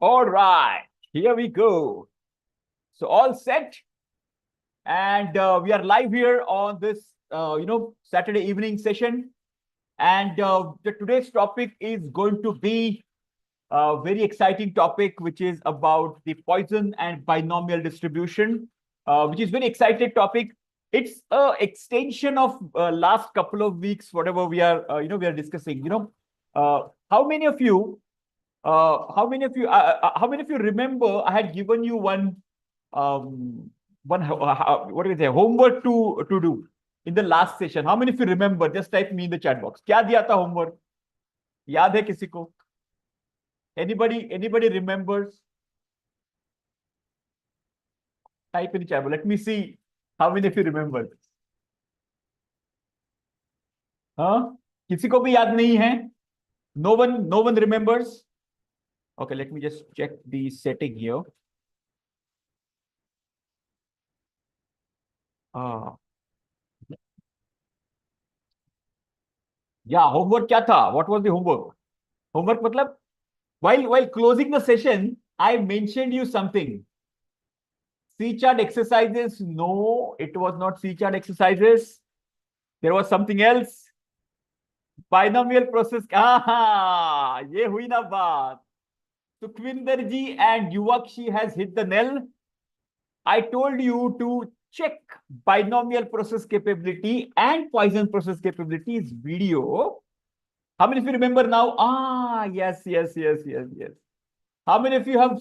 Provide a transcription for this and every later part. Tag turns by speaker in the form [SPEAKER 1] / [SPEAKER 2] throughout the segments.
[SPEAKER 1] All right, here we go. So all set, and we are live here on this, Saturday evening session. And today's topic is going to be a very exciting topic, which is about the Poisson and binomial distribution, which is very exciting topic. It's a extension of last couple of weeks, whatever we are discussing. How many of you how many of you remember I had given you um, what do you say, homework to do in the last session? How many of you remember? Just type me in the chat box. क्या दिया था homework? याद है किसी को? Anybody remembers? Type in the chat box. Let me see how many of you remember. हाँ? किसी को भी याद नहीं है? No one remembers. Okay, let me just check the setting here. Yeah, homework क्या था? What was the homework? Homework मतलब while closing the session, I mentioned you something. C chart exercises? No, it was not C chart exercises. There was something else. Binomial process. Ah, ये हुई ना बात. Sukhvinder ji and Yuvakshi has hit the nail. I told you to check binomial process capability and Poisson process capabilities video. How many of you remember now? Ah, yes. How many of you have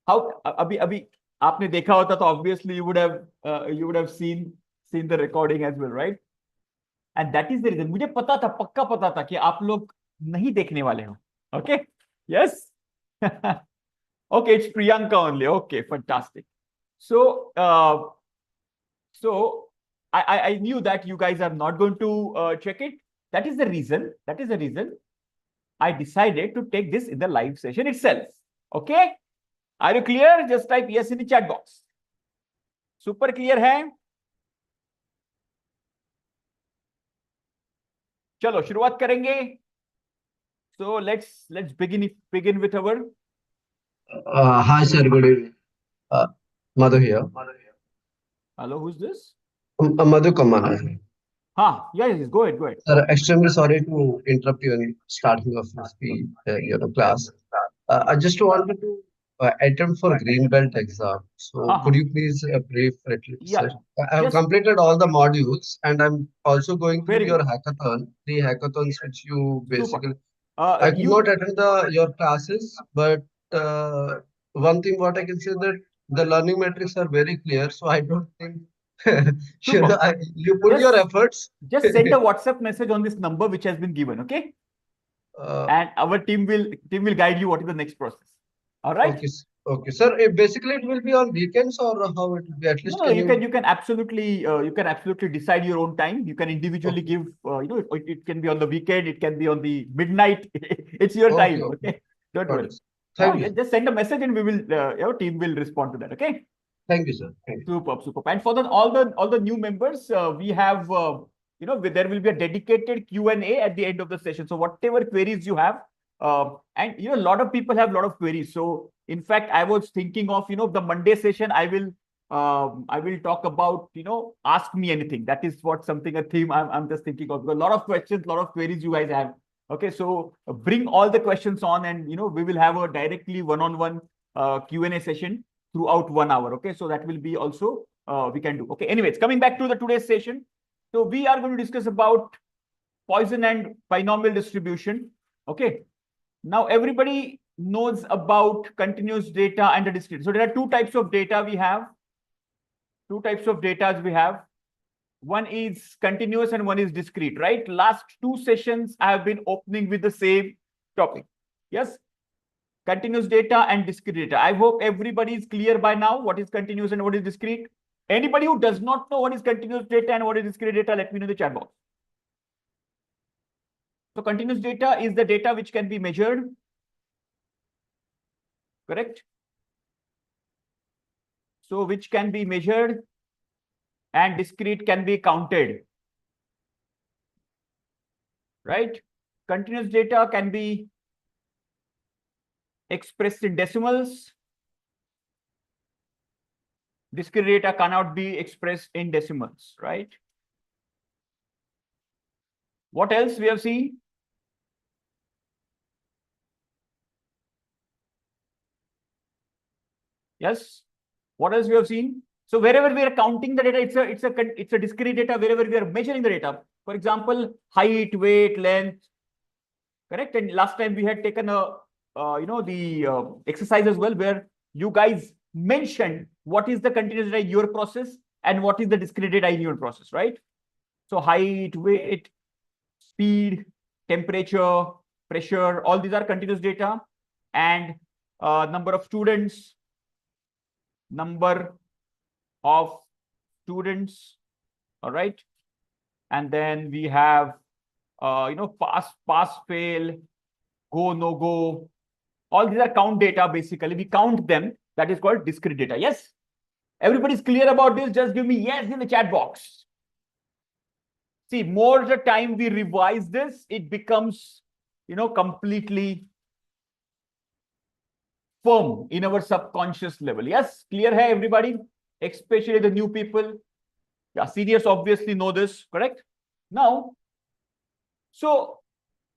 [SPEAKER 1] अभी आपने देखा होता तो obviously you would have seen the recording as well, right? And that is the reason. मुझे पता था, पक्का पता था कि आप लोग नहीं देखने वाले हो. Okay? Yes? Okay, it's Priyanka only. Okay, fantastic. So I knew that you guys are not going to check it. That is the reason. I decided to take this in the live session itself. Okay? Are you clear? Just type yes in the chat box. Super clear hai? चलो शुरुआत करेंगे. So let's begin with our.
[SPEAKER 2] Hi, sir. Good evening. Madhu here.
[SPEAKER 1] Hello, who's this?
[SPEAKER 2] Madhu Kamara.
[SPEAKER 1] Yes, go ahead.
[SPEAKER 2] Sir, extremely sorry to interrupt you in starting of this class. I just wanted to attempt for green belt exam. So could you please brief at least, sir?
[SPEAKER 1] Yeah,
[SPEAKER 2] I have
[SPEAKER 1] just
[SPEAKER 2] completed all the modules and I'm also going through
[SPEAKER 1] very
[SPEAKER 2] your
[SPEAKER 1] good.
[SPEAKER 2] hackathon, the hackathons which you
[SPEAKER 1] Super.
[SPEAKER 2] basically. I could not attend your classes, but one thing what I can say that the learning metrics are very clear. So I don't think
[SPEAKER 1] Super.
[SPEAKER 2] you put your
[SPEAKER 1] Just
[SPEAKER 2] efforts.
[SPEAKER 1] just send a WhatsApp message on this number which has been given, okay? And our team will guide you what is the next process. All right?
[SPEAKER 2] Okay, okay, sir. Basically, it will be on weekends or how it will be? At least
[SPEAKER 1] No,
[SPEAKER 2] can
[SPEAKER 1] you
[SPEAKER 2] you?
[SPEAKER 1] can absolutely decide your own time. You can individually
[SPEAKER 2] Okay,
[SPEAKER 1] give. It can be on the weekend. It can be on the midnight. It's your
[SPEAKER 2] okay,
[SPEAKER 1] time.
[SPEAKER 2] okay.
[SPEAKER 1] Okay, don't
[SPEAKER 2] Got
[SPEAKER 1] worry.
[SPEAKER 2] it. Thank you, sir.
[SPEAKER 1] Just send a message and we will. Your team will respond to that. Okay.
[SPEAKER 2] Thank you, sir. Thank you.
[SPEAKER 1] Superb. And for all the new members, we have there will be a dedicated Q&A at the end of the session. So whatever queries you have, and a lot of people have a lot of queries. So in fact, I was thinking of the Monday session. I will talk about ask me anything. That is what something a theme I'm just thinking of. Because a lot of questions, a lot of queries you guys have. Okay, so bring all the questions on, and we will have a directly one-on-one Q&A session throughout 1 hour. Okay, so that will be also we can do. Okay, anyways, coming back to the today's session. So we are going to discuss about Poisson and binomial distribution. Okay, now everybody knows about continuous data and the discrete. So there are two types of data we have. One is continuous and one is discrete, right? Last two sessions I have been opening with the same topic. Yes, continuous data and discrete data. I hope everybody is clear by now what is continuous and what is discrete. Anybody who does not know what is continuous data and what is discrete data, let me know in the chat box. So continuous data is the data which can be measured. Correct? So which can be measured, and discrete can be counted. Right? Continuous data can be expressed in decimals. Discrete data cannot be expressed in decimals, right? What else we have seen? Yes. What else we have seen? So wherever we are counting the data, it's a discrete data. Wherever we are measuring the data, for example, height, weight, length, correct. And last time we had taken a the exercise as well, where you guys mentioned what is the continuous data in your process and what is the discrete data in your process, right? So height, weight, speed, temperature, pressure, all these are continuous data, and number of students, all right. And then we have pass, fail, go, no go. All these are count data. Basically, we count them. That is called discrete data. Yes. Everybody's clear about this? Just give me yes in the chat box. See, more the time we revise this, it becomes, completely firm in our subconscious level. Yes, clear hai everybody? Especially the new people. Yeah, seniors obviously know this, correct? Now, so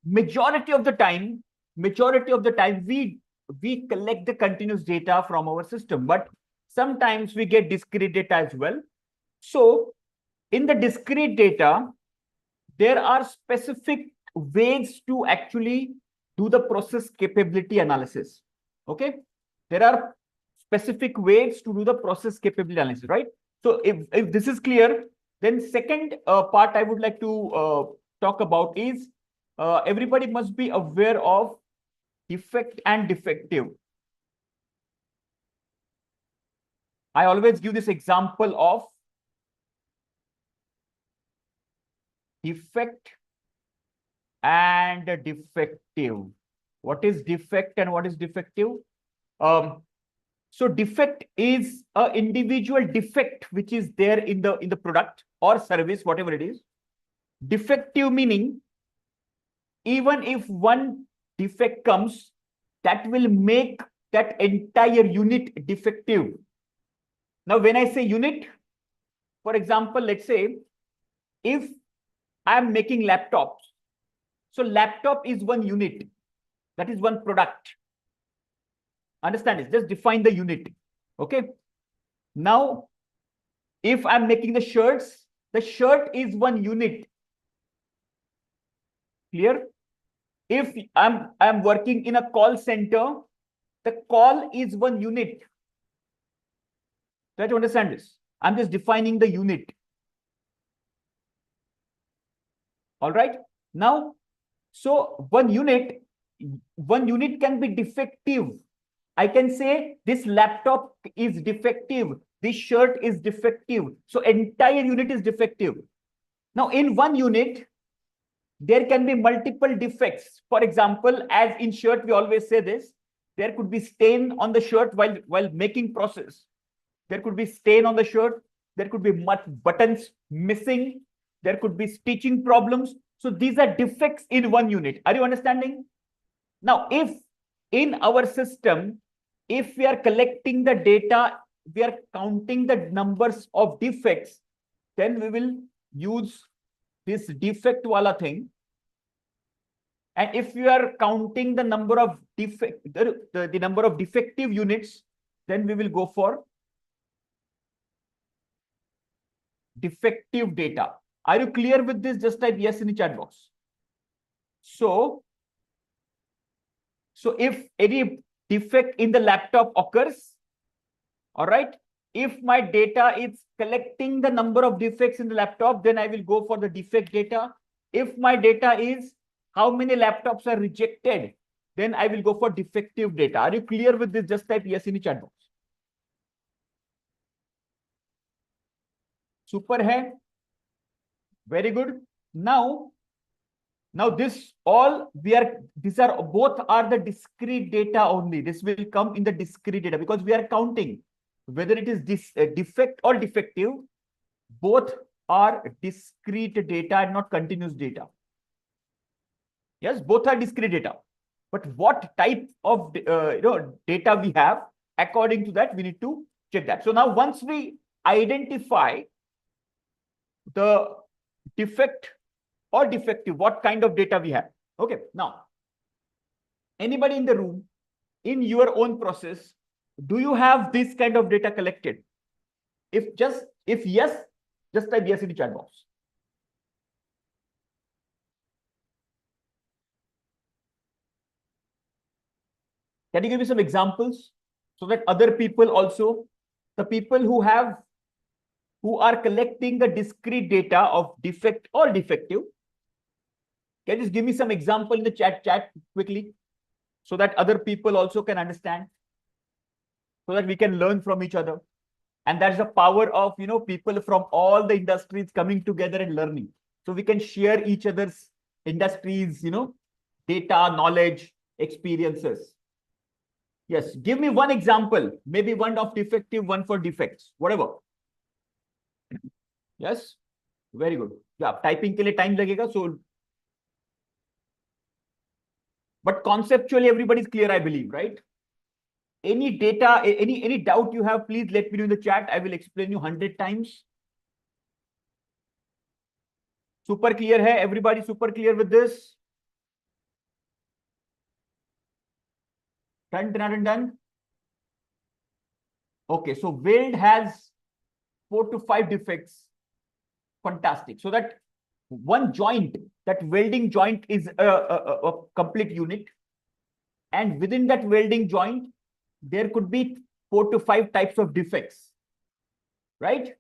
[SPEAKER 1] majority of the time, we collect the continuous data from our system, but sometimes we get discrete data as well. So in the discrete data, there are specific ways to actually do the process capability analysis. Okay, there are specific ways to do the process capability analysis, right? So if this is clear, then second part I would like to talk about is everybody must be aware of defect and defective. I always give this example of defect and defective. What is defect and what is defective? So defect is an individual defect which is there in the product or service, whatever it is. Defective meaning, even if one defect comes, that will make that entire unit defective. Now, when I say unit, for example, let's say if I'm making laptops, so laptop is one unit, that is one product. Understand it? Just define the unit. Okay. Now, if I'm making the shirts, the shirt is one unit. Clear? If I'm working in a call center, the call is one unit. Try to understand this. I'm just defining the unit. All right. Now, so one unit can be defective. I can say this laptop is defective. This shirt is defective. So entire unit is defective. Now, in one unit, there can be multiple defects. For example, as in shirt, we always say this, there could be stain on the shirt while making process. There could be stain on the shirt. There could be buttons missing. There could be stitching problems. So these are defects in one unit. Are you understanding? Now, if in our system, if we are collecting the data, we are counting the numbers of defects, then we will use this defect wala thing. And if we are counting the number of the number of defective units, then we will go for defective data. Are you clear with this? Just type yes in the chat box. So if any defect in the laptop occurs, all right, if my data is collecting the number of defects in the laptop, then I will go for the defect data. If my data is how many laptops are rejected, then I will go for defective data. Are you clear with this? Just type yes in the chat box. Super hai. Very good. Now these are both are the discrete data only. This will come in the discrete data because we are counting whether it is this defect or defective. Both are discrete data and not continuous data. Yes, both are discrete data. But what type of data we have, according to that, we need to check that. So now once we identify the defect or defective, what kind of data we have. Okay, now, anybody in the room, in your own process, do you have this kind of data collected? If yes, just type yes in the chat box. Can you give me some examples so that other people also, the people who are collecting the discrete data of defect or defective, can you just give me some example in the chat quickly so that other people also can understand, so that we can learn from each other. And that's the power of people from all the industries coming together and learning. So we can share each other's industries, data, knowledge, experiences. Yes, give me one example, maybe one of defective, one for defects, whatever. Yes, very good. Yeah, typing के लिए time लगेगा, so but conceptually everybody's clear, I believe, right? Any data, any doubt you have, please let me know in the chat. I will explain you 100 times. Super clear hai? Everybody super clear with this? Done. Okay, so weld has 4 to 5 defects. Fantastic. So that one joint, that welding joint is a complete unit. And within that welding joint, there could be 4 to 5 types of defects, right?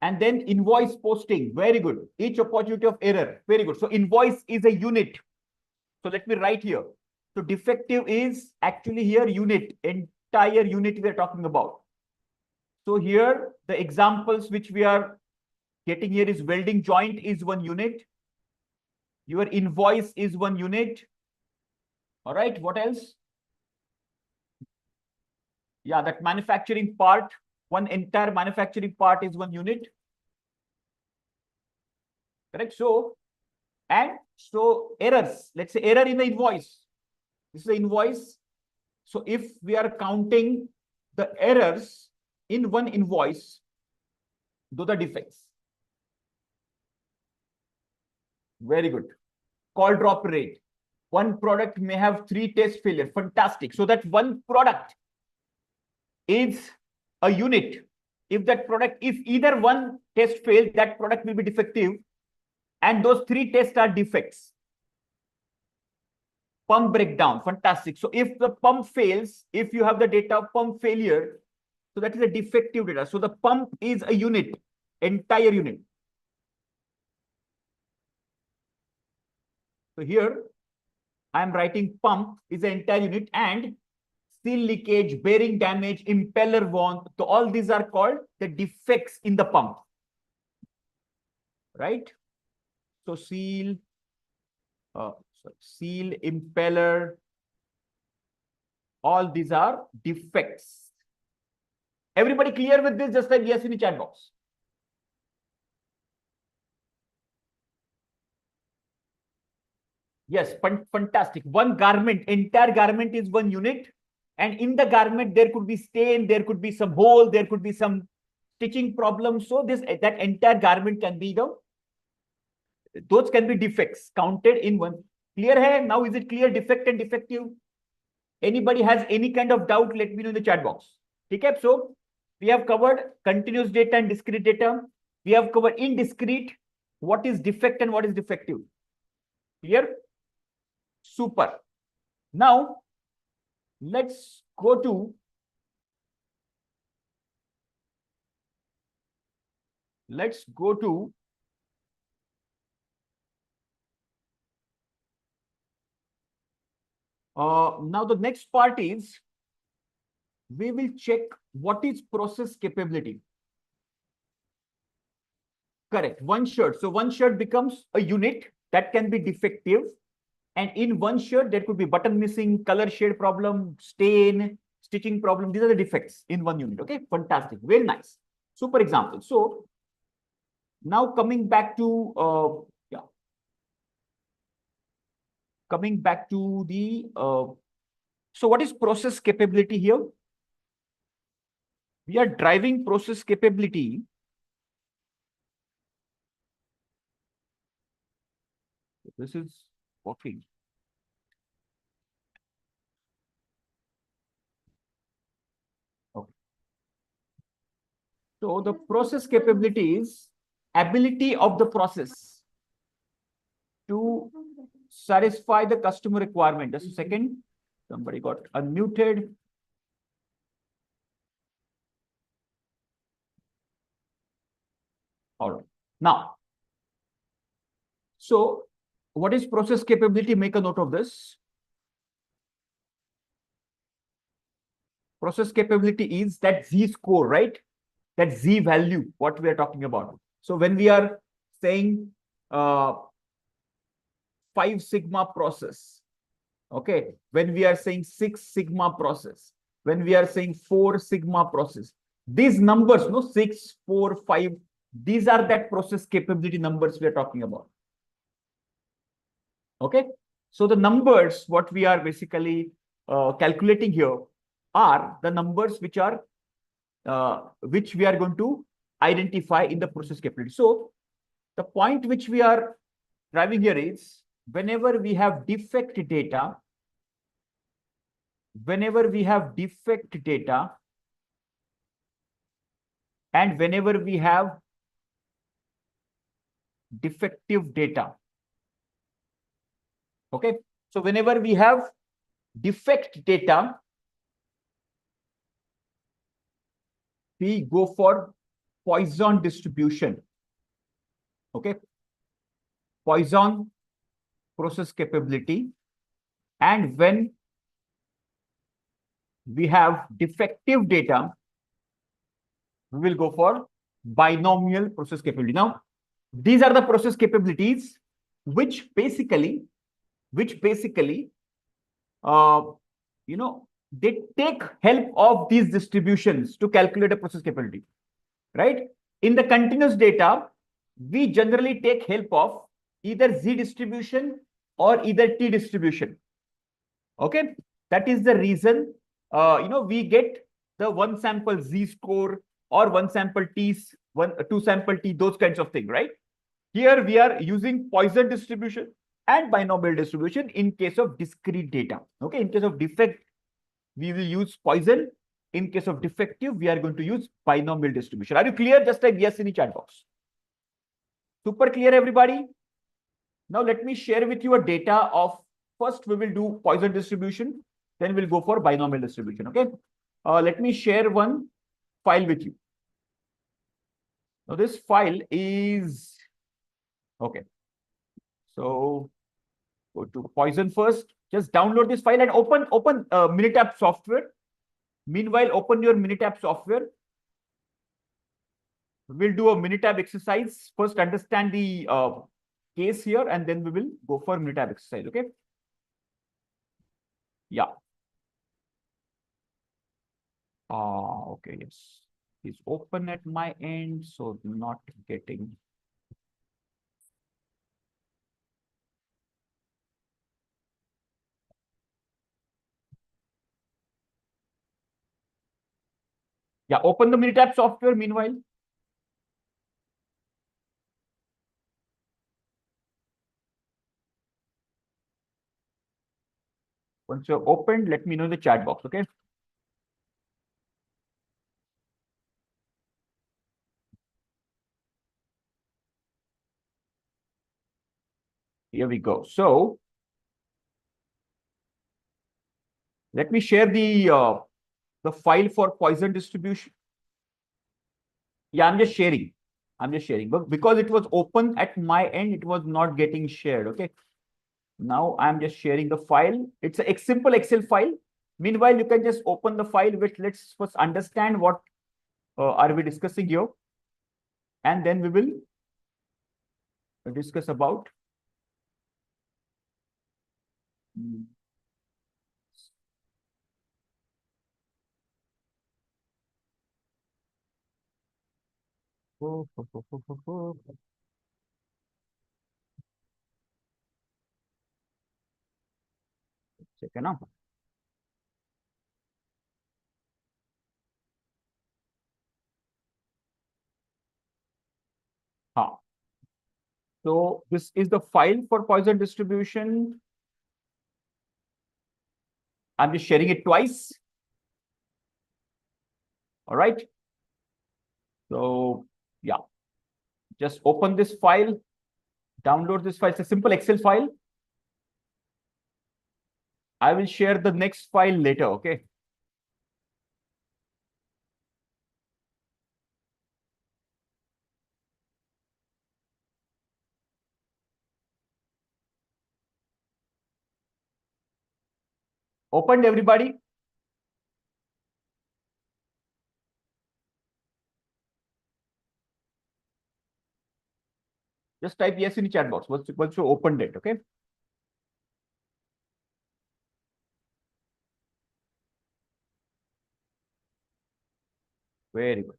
[SPEAKER 1] And then invoice posting, very good. Each opportunity of error, very good. So invoice is a unit. So let me write here. So defective is actually here unit, entire unit we are talking about. So here the examples which we are getting here is welding joint is 1 unit. Your invoice is 1 unit. All right, what else? Yeah, that manufacturing part, one entire manufacturing part is 1 unit. Correct. So, and so errors, let's say error in the invoice. This is the invoice. So if we are counting the errors in one invoice, those are defects. Very good. Call drop rate. One product may have 3 test failures. Fantastic. So that one product is a unit. If that product, if either one test failed, that product will be defective. And those 3 tests are defects. Pump breakdown. Fantastic. So if the pump fails, if you have the data of pump failure, so that is a defective data. So the pump is a unit, entire unit. So here I am writing pump is the entire unit, and seal leakage, bearing damage, impeller worn. So all these are called the defects in the pump, right? So seal, impeller, all these are defects. Everybody clear with this? Just type yes in the chat box. Yes, fantastic. One garment, entire garment is 1 unit. And in the garment, there could be stain, there could be some hole, there could be some stitching problems. So that entire garment can be those can be defects counted in one. Clear hai? Now is it clear, defect and defective? Anybody has any kind of doubt, let me know in the chat box. Okay, so we have covered continuous data and discrete data. We have covered in discrete what is defect and what is defective. Clear? Super. Now let's go to now the next part is we will check what is process capability. Correct. One shirt. So one shirt becomes a unit that can be defective. And in one shirt, there could be button missing, color shade problem, stain, stitching problem. These are the defects in one unit. Okay, fantastic. Very nice. Super example. So now coming back to coming back to the, so what is process capability here? We are driving process capability this is working. Okay. So the process capability is ability of the process to satisfy the customer requirement. Just a second. Somebody got unmuted. All right. Now, so what is process capability? Make a note of this. Process capability is that Z score, right? That Z value, what we are talking about. So when we are saying 5 sigma process, okay, when we are saying 6 sigma process, when we are saying 4 sigma process, these numbers, no, 6, 4, 5, these are that process capability numbers we are talking about. Okay, so the numbers what we are basically calculating here are the numbers which we are going to identify in the process capability. So the point which we are driving here is whenever we have defect data, and whenever we have defective data. Okay, so whenever we have defect data, we go for Poisson distribution. Okay, Poisson process capability. And when we have defective data, we will go for binomial process capability. Now, these are the process capabilities which basically uh, they take help of these distributions to calculate a process capability, right? In the continuous data, we generally take help of either Z distribution or either T distribution. Okay, that is the reason we get the one sample Z score or one sample T, two sample T, those kinds of thing, right? Here we are using Poisson distribution and binomial distribution in case of discrete data. Okay, in case of defect, we will use Poisson. In case of defective, we are going to use binomial distribution. Are you clear? Just type yes in the chat box. Super clear, everybody? Now let me share with you a data of, first we will do Poisson distribution, then we'll go for binomial distribution. Okay. Let me share one file with you. Now this file is, okay. So go to Poisson first. Just download this file and open Minitab software. Meanwhile, open your Minitab software. We'll do a Minitab exercise. First, understand the case here, and then we will go for Minitab exercise. Okay. Yeah. Okay, yes. It's open at my end, so not getting. Yeah, open the Minitab software meanwhile. Once you're opened, let me know in the chat box, okay? Here we go. So let me share the file for Poisson distribution. Yeah, I'm just sharing. But because it was open at my end, it was not getting shared. Okay. Now I'm just sharing the file. It's a simple Excel file. Meanwhile, you can just open the file, which let's first understand what are we discussing here. And then we will discuss about ठीक है ना? हाँ, so this is the file for Poisson distribution. I'm just sharing it twice. All right. So yeah, just open this file, download this file. It's a simple Excel file. I will share the next file later. Okay. Opened, everybody? Just type yes in the chat box once you opened it. Okay. Very good.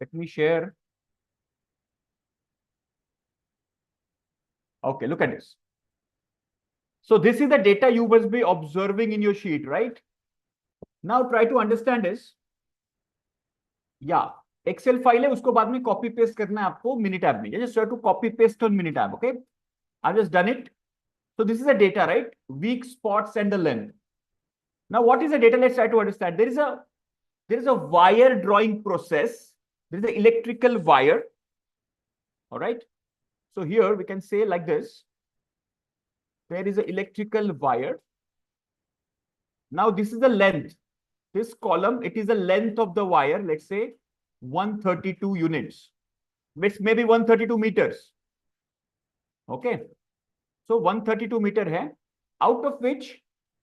[SPEAKER 1] Let me share. Okay, look at this. So this is the data you must be observing in your sheet, right? Now try to understand this. Yeah, Excel file है, उसको बाद में copy paste करना है आपको Minitab में. Just try to copy paste on Minitab. Okay, I've just done it. So this is the data, right? Weak spots and the length. Now what is the data? Let's try to understand. There is a wire drawing process. There is an electrical wire. All right. So here we can say like this. There is an electrical wire. Now this is the length. This column, it is the length of the wire. Let's say 132 units, which may be 132 meters. Okay. So 132 meter hai, out of which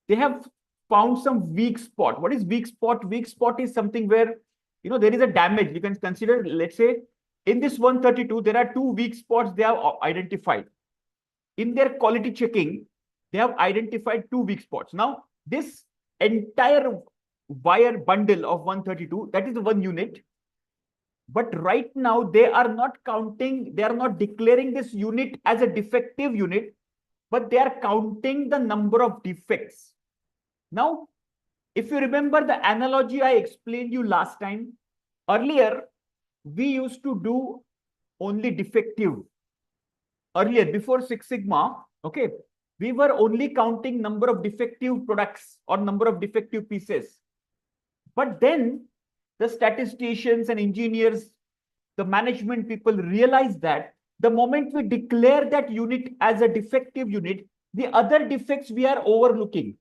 [SPEAKER 1] they have found some weak spot. What is weak spot? Weak spot is something where, there is a damage. You can consider, let's say, in this 132, there are two weak spots they have identified. In their quality checking, they have identified two weak spots. Now, this entire wire bundle of 132, that is one unit. But right now, they are not counting, they are not declaring this unit as a defective unit, but they are counting the number of defects. Now, if you remember the analogy I explained you last time, earlier, we used to do only defective. Earlier, before Six Sigma, okay, we were only counting number of defective products or number of defective pieces. But then the statisticians and engineers, the management people realized that the moment we declare that unit as a defective unit, the other defects we are overlooking.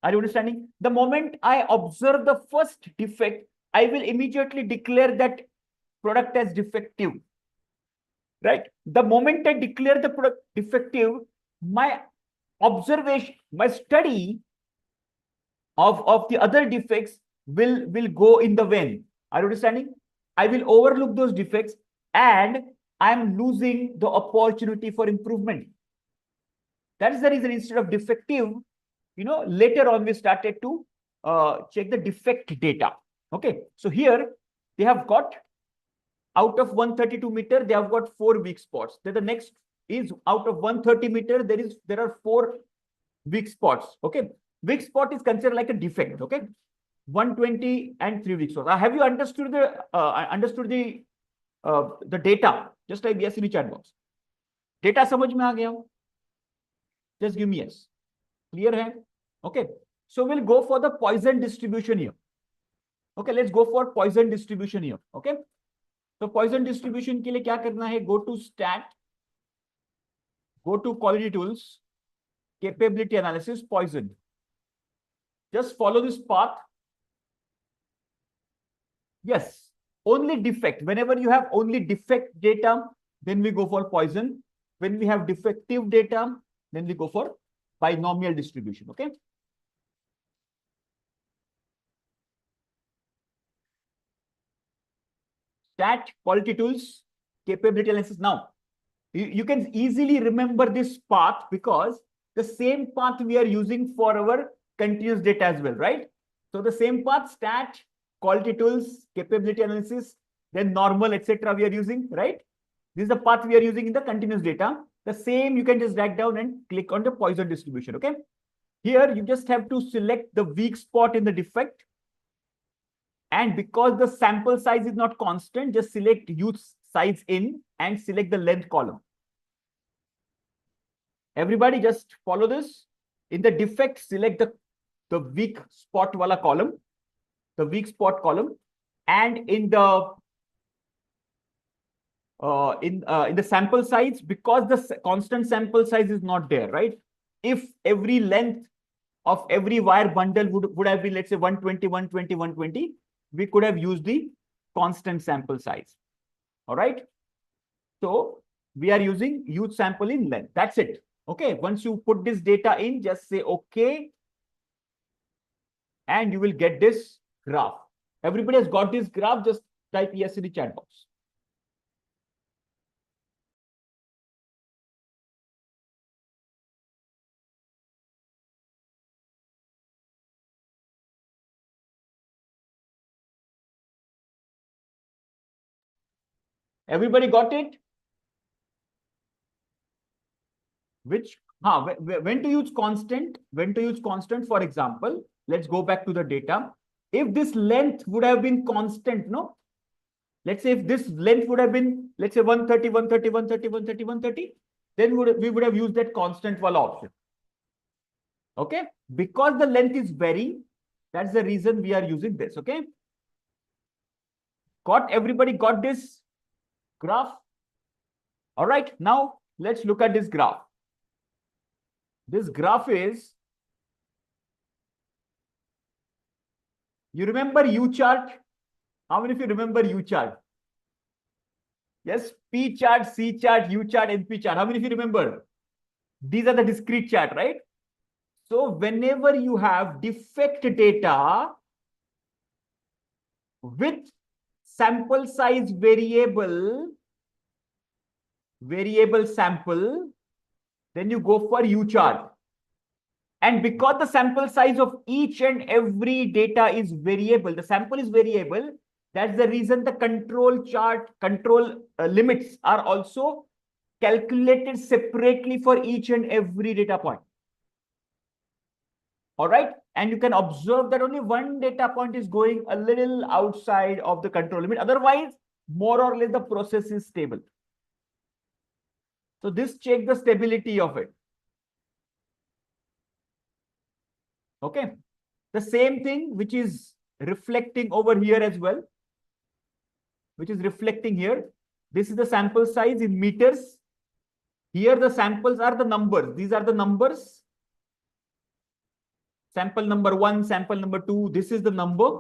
[SPEAKER 1] Are you understanding? The moment I observe the first defect, I will immediately declare that product as defective. Right? The moment I declare the product defective, my observation, my study of the other defects will go in the vein. Are you understanding? I will overlook those defects and I'm losing the opportunity for improvement. That is the reason instead of defective, later on we started to check the defect data. Okay, so here they have got out of 132 meter, they have got 4 weak spots. Then the next is out of 130 meter, there are 4 weak spots. Okay, weak spot is considered like a defect. Okay, 120 and 3 weak spots. Have you understood the data? Just type yes in the chat box. Data समझ में आ गया हो? Just give me yes. Clear hai? Okay. So we'll go for the Poisson distribution here. Okay, let's go for Poisson distribution here. Okay. So Poisson distribution के लिए क्या करना है? Go to stat, go to quality tools, capability analysis, Poisson. Just follow this path. Yes, only defect. Whenever you have only defect data, then we go for Poisson. When we have defective data, then we go for binomial distribution. Okay. Stat, quality tools, capability analysis. Now, you can easily remember this path because the same path we are using for our continuous data as well, right? So the same path, stat, quality tools, capability analysis, then normal, etc. we are using, right? This is the path we are using in the continuous data. The same you can just drag down and click on the Poisson distribution, okay? Here, you just have to select the weak spot in the defect. And because the sample size is not constant, just select use size in and select the length column. Everybody just follow this. In the defect, select the weak spot wala column, the weak spot column. And in the sample size, because the constant sample size is not there, right? If every length of every wire bundle would have been, let's say, 120, 120, 120, we could have used the constant sample size. All right. So we are using huge sample in length. That's it. Okay. Once you put this data in, just say OK. And you will get this graph. Everybody has got this graph. Just type yes in the chat box. Everybody got it? When to use constant? When to use constant? For example, let's go back to the data. If this length would have been constant, no? Let's say if this length would have been, let's say 130, 130, 130, 130, 130, then we would have used that constant wala option. Okay? Because the length is varying, that's the reason we are using this. Okay? Everybody got this graph? All right. Now let's look at this graph. This graph is, you remember U chart? How many of you remember U chart? Yes, P chart, C chart, U chart, NP chart. How many of you remember? These are the discrete chart, right? So whenever you have defect data with sample size variable sample, then you go for U chart. And because the sample size of each and every data is variable, the sample is variable, that's the reason the control limits are also calculated separately for each and every data point. All right. And you can observe that only one data point is going a little outside of the control limit. Otherwise, more or less the process is stable. So this checks the stability of it. Okay. The same thing which is reflecting over here as well, which is reflecting here. This is the sample size in meters. Here the samples are the numbers. These are the numbers. Sample number 1, sample number 2. This is the number.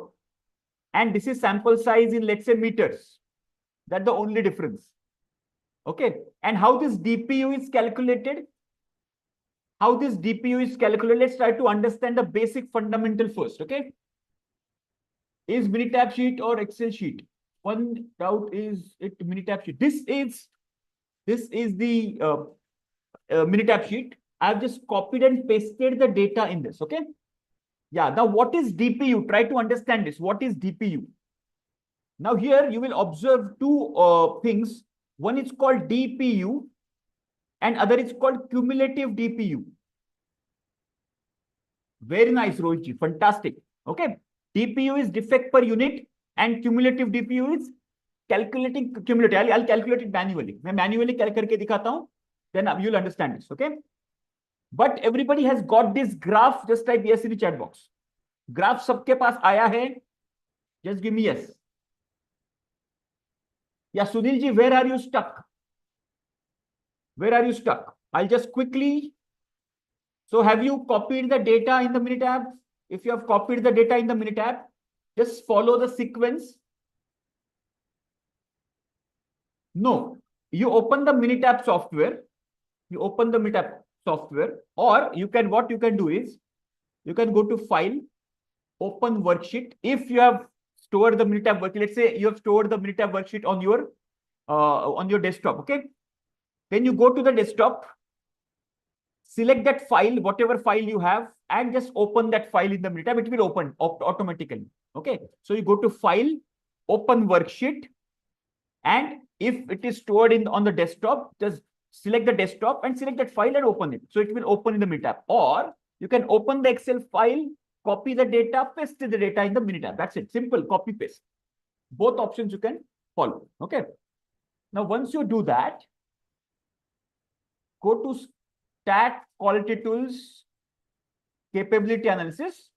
[SPEAKER 1] And this is sample size in, let's say, meters. That's the only difference. Okay. And how this DPU is calculated? Let's try to understand the basic fundamental first. Okay. Is Minitab sheet or Excel sheet? One doubt is it Minitab sheet. This is the Minitab sheet. I've just copied and pasted the data in this. Okay. Yeah. Now, what is DPU? Try to understand this. What is DPU? Now, here you will observe two things. One is called DPU and other is called cumulative DPU. Very nice, Rohitji. Fantastic. Okay. DPU is defect per unit and cumulative DPU is calculating cumulative. I'll calculate it manually. मैं manually करके दिखाता हूँ. Then you'll understand this. Okay. But everybody has got this graph. Just type yes in the chat box. Graph सबके पास आया है. Just give me yes. Yeah, Sunil ji, where are you stuck? Where are you stuck? I'll just quickly. So have you copied the data in the Minitab? If you have copied the data in the Minitab, just follow the sequence. No, you open the Minitab software. Or you can, what you can do is, you can go to File, Open Worksheet. If you have stored the Minitab worksheet, let's say you have stored the Minitab worksheet on your desktop. Okay. Then you go to the desktop, select that file, whatever file you have, and just open that file in the Minitab. It will open automatically. Okay, so you go to File, Open Worksheet, and if it is stored on the desktop, just select the desktop and select that file and open it. So it will open in the Minitab. Or you can open the Excel file, copy the data, paste the data in the Minitab. That's it. Simple, copy paste. Both options you can follow. Okay. Now, once you do that, go to Stat Quality Tools, Capability Analysis,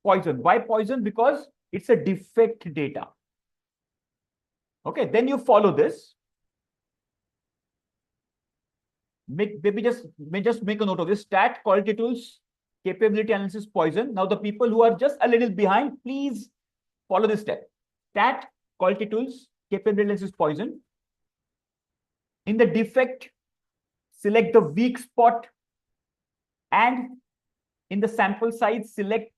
[SPEAKER 1] Poisson. Why Poisson? Because it's a defect data. Okay, then you follow this. Maybe just make a note of this. Stat Quality Tools, Capability Analysis, Poisson. Now, the people who are just a little behind, please follow this step. Stat Quality Tools, Capability Analysis, Poisson. In the defect, select the weak spot, and in the sample size, select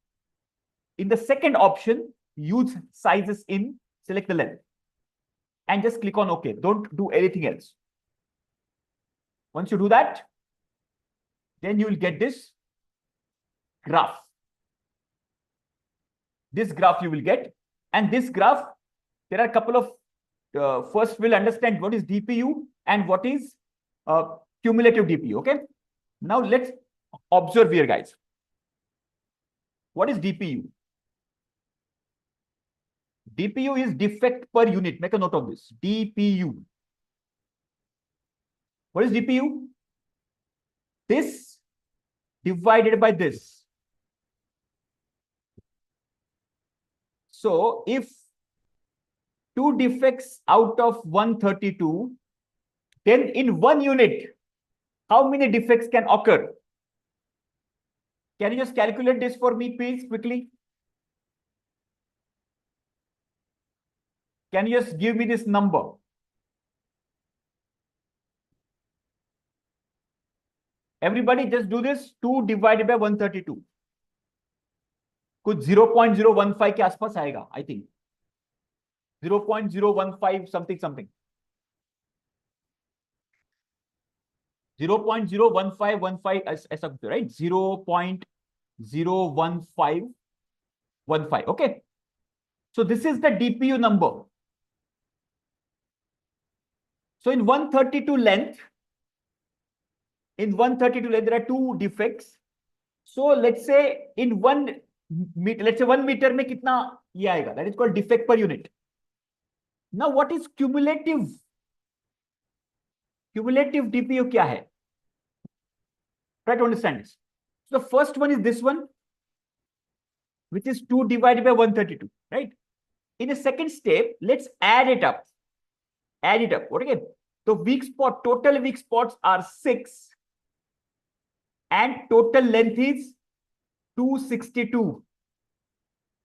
[SPEAKER 1] in the second option, use sizes in, select the length, and just click on OK. Don't do anything else. Once you do that, then you will get this graph. This graph you will get, and this graph, there are a couple of, first we'll understand what is DPU and what is cumulative DPU. Okay. Now let's observe here, guys. What is DPU? DPU is defect per unit. Make a note of this. DPU. What is DPU? This divided by this. So if 2 defects out of 132, then in 1 unit, how many defects can occur? Can you just calculate this for me, please, quickly? Can you just give me this number? Everybody just do this. 2 divided by 132. कुछ 0.015 के आसपास आएगा, I think. 0.015 something. 0.01515 ऐसा कुछ, right? 0.01515. Okay. So this is the DPU number. So in 132 length, there are 2 defects. So let's say in 1 meter, let's say 1 meter में कितना ये आएगा? That is called defect per unit. Now what is cumulative? Cumulative DPU क्या है? Try to understand this. So the first one is this one, which is 2 divided by 132, right? In the second step, let's add it up. Okay. So total weak spots are 6, and total length is 262.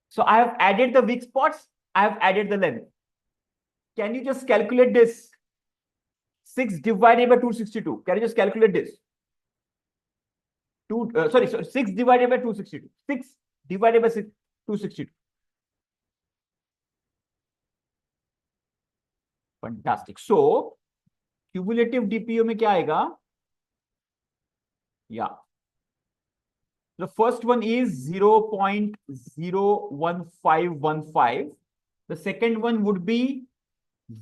[SPEAKER 1] So I have added the weak spots, I have added the length. Can you just calculate this? 6 divided by 262. Can you just calculate this? 6 divided by 262. 6 divided by 262. Fantastic. So cumulative DPU में क्या आएगा? Yeah. The first one is 0.01515. The second one would be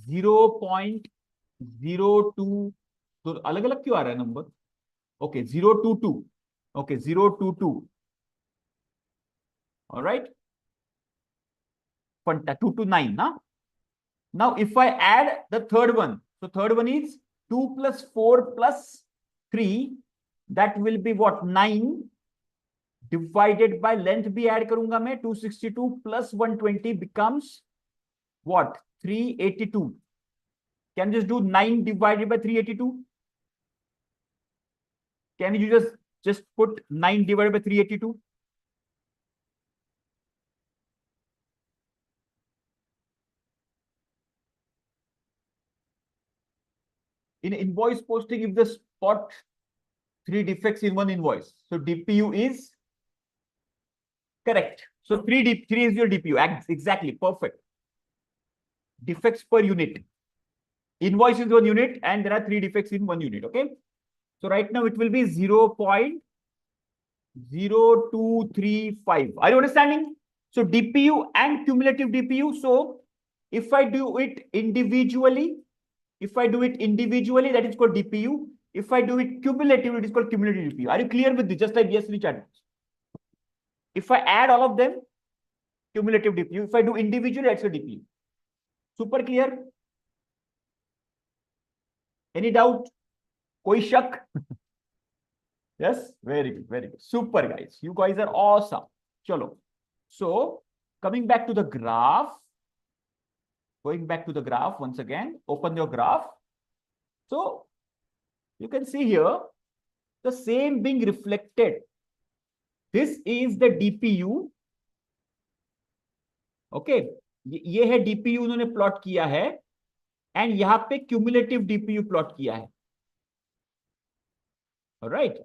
[SPEAKER 1] 0.02. तो अलग अलग क्यों आ रहा है number? Okay, 022. Okay, 022. All right. 229, na? Now, if I add the third one, so third one is 2 plus 4 plus 3, that will be what? 9 divided by length भी add करूंगा मैं, 262 plus 120 becomes what? 382. Can you just do 9 divided by 382? Can you just put 9 divided by 382? In invoice posting, if the spot 3 defects in one invoice, so DPU is correct. So 3 is your DPU. Exactly, perfect. Defects per unit. Invoice is 1 unit, and there are 3 defects in 1 unit. Okay. So right now it will be 0.0235. Are you understanding? So DPU and cumulative DPU. So if I do it individually, that is called DPU. If I do it cumulatively, it is called cumulative DPU. Are you clear with this? Just like yesterday chat. If I add all of them, cumulative DPU. If I do individually, that's a DPU. Super clear? Any doubt? Koi shak? Yes, very good, very good. Super, guys. You guys are awesome. Chalo. So, coming back to the graph, going back to the graph once again, open your graph. So, you can see here the same being reflected. This is the DPU. Okay, ये है DPU उन्होंने plot किया है and यहाँ पे cumulative DPU plot किया है. Alright.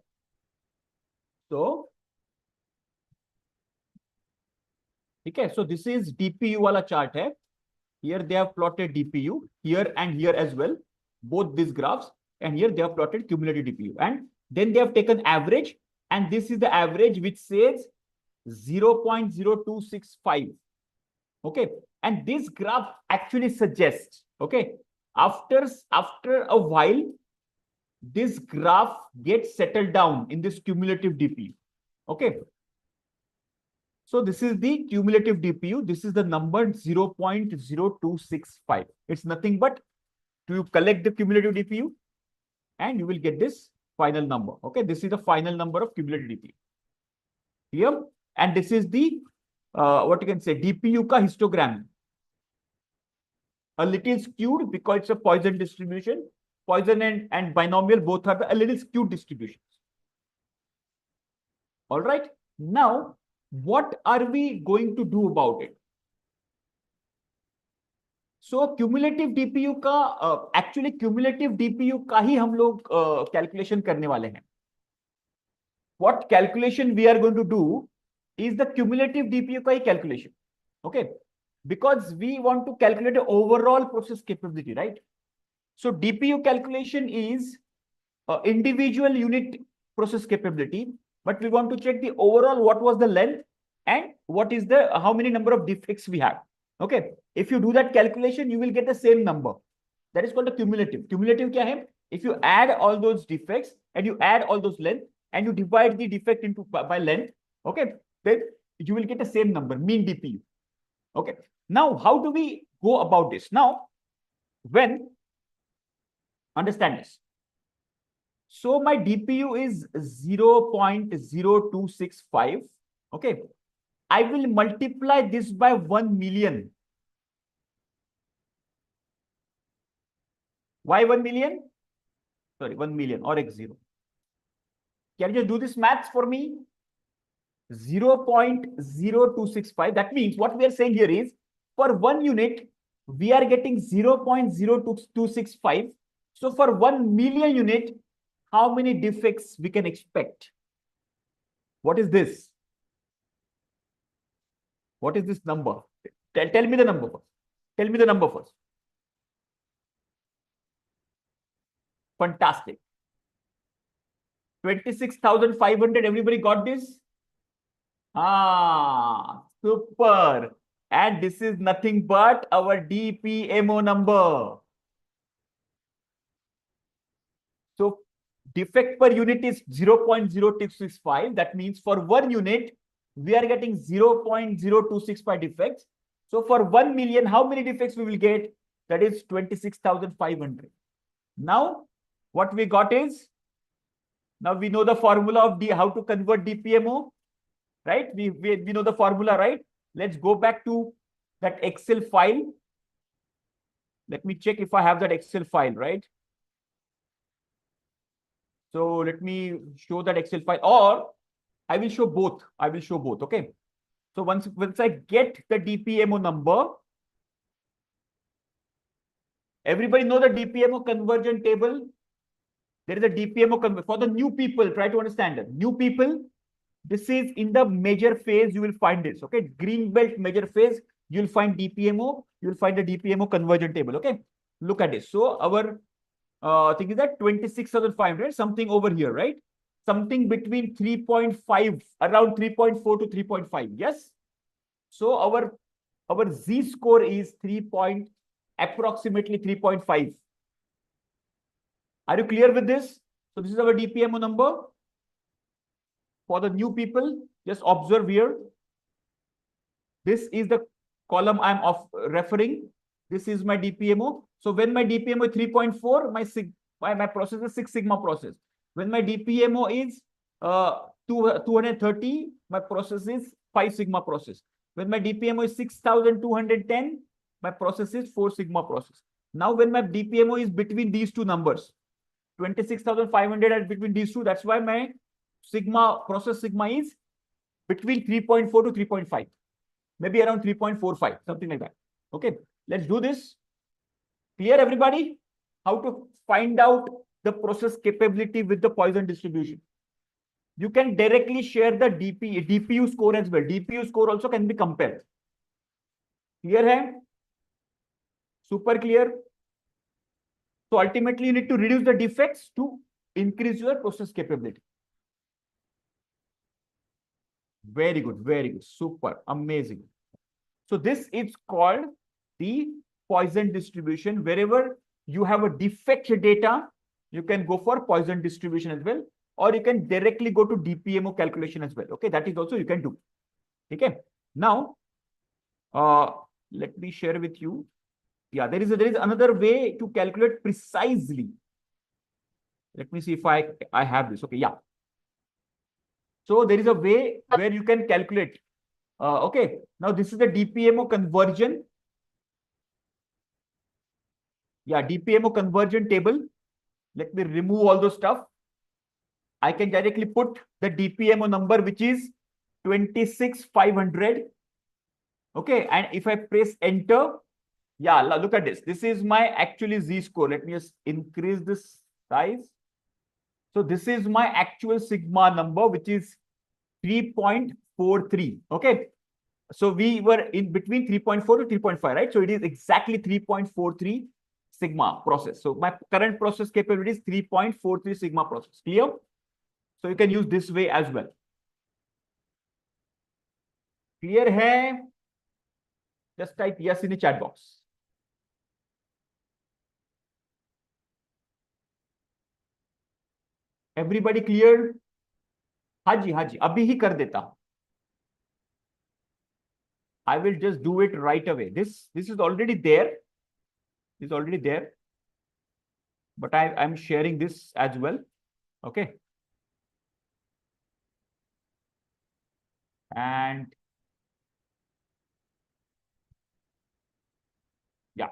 [SPEAKER 1] So, okay, so this is DPU वाला चार्ट है. Here they have plotted DPU, here and here as well, both these graphs, and here they have plotted cumulative DPU. And then they have taken average, and this is the average which says 0.0265. Okay, and this graph actually suggests, okay, after a while, this graph gets settled down in this cumulative DPU. Okay. So this is the cumulative DPU. This is the number 0.0265. It's nothing but to collect the cumulative DPU and you will get this final number. Okay, this is the final number of cumulative DPU. Here, and this is the what you can say DPU ka histogram. A little skewed because it's a Poisson distribution. Poisson and binomial both have a little skewed distributions. All right. Now, what are we going to do about it? So cumulative DPU का actually cumulative DPU का ही हम लोग calculation करने वाले हैं. What calculation we are going to do is the cumulative DPU का ही calculation. Okay, because we want to calculate the overall process capability, right? So DPU calculation is individual unit process capability. But we want to check the overall what was the length and what is the how many number of defects we have. Okay, if you do that calculation, you will get the same number. That is called the cumulative. Cumulative kya hai? If you add all those defects and you add all those length and you divide the defect into by length, okay, then you will get the same number, mean DPU. Okay. Now, how do we go about this? Now, when understand this. So my DPU is 0.0265. Okay. I will multiply this by 1 million. Why 1 million? Sorry, 1 million or x0. Can you do this maths for me? 0.0265. That means what we are saying here is for 1 unit, we are getting 0.0265. So for 1 million unit, how many defects we can expect? What is this? What is this number? Tell me the number first. Tell me the number first. Fantastic. 26,500. Everybody got this? Ah, super. And this is nothing but our DPMO number. So defect per unit is 0.0265. That means for 1 unit, we are getting 0.0265 defects. So for 1 million, how many defects we will get? That is 26,500. Now, what we got is, now we know the formula of how to convert DPMO, right? We know the formula, right? Let's go back to that Excel file. Let me check if I have that Excel file, right? So let me show that Excel file, or I will show both. I will show both. Okay. So once I get the DPMO number, everybody know the DPMO conversion table. There is a DPMO for the new people. Try to understand it. New people, this is in the major phase. You will find this. Okay. Green belt major phase. You will find DPMO. You will find the DPMO conversion table. Okay. Look at this. So our thing is that 26,500, something over here, right? Something between 3.5, around 3.4 to 3.5. Yes. So our Z score is approximately 3.5. Are you clear with this? So this is our DPMO number. For the new people, just observe here. This is the column I'm referring. This is my DPMO. So when my DPMO is 3.4, my process is 6 sigma process. When my DPMO is 230, my process is 5 sigma process. When my DPMO is 6,210, my process is 4 sigma process. Now when my DPMO is between these two numbers, 26,500 and between these two, that's why my process sigma is between 3.4 to 3.5. Maybe around 3.45, something like that. Okay, let's do this. Clear, everybody? How to find out the process capability with the Poisson distribution. You can directly share the DPU score as well. DPU score also can be compared. Clear hai? Super clear. So ultimately, you need to reduce the defects to increase your process capability. Very good, super, amazing. So this is called the Poisson distribution. Wherever you have a defect data, you can go for Poisson distribution as well, or you can directly go to DPMO calculation as well. Okay, that is also you can do. Okay. Now, let me share with you. Yeah, there is another way to calculate precisely. Let me see if I have this. Okay, yeah. So there is a way where you can calculate. Okay, now this is the DPMO conversion. Yeah, DPMO conversion table. Let me remove all those stuff. I can directly put the DPMO number, which is 26,500. Okay, and if I press enter, yeah, look at this. This is my actually Z score. Let me just increase this size. So this is my actual sigma number, which is 3.43. Okay. So we were in between 3.4 to 3.5, right? So it is exactly 3.43 sigma process. So my current process capability is 3.43 sigma process. Clear? So you can use this way as well. Clear hai? Just type yes in the chat box. Everybody clear? Haji, abhi hi kar deta. I will just do it right away. This is already there. It's already there. But I'm sharing this as well. Okay. And yeah.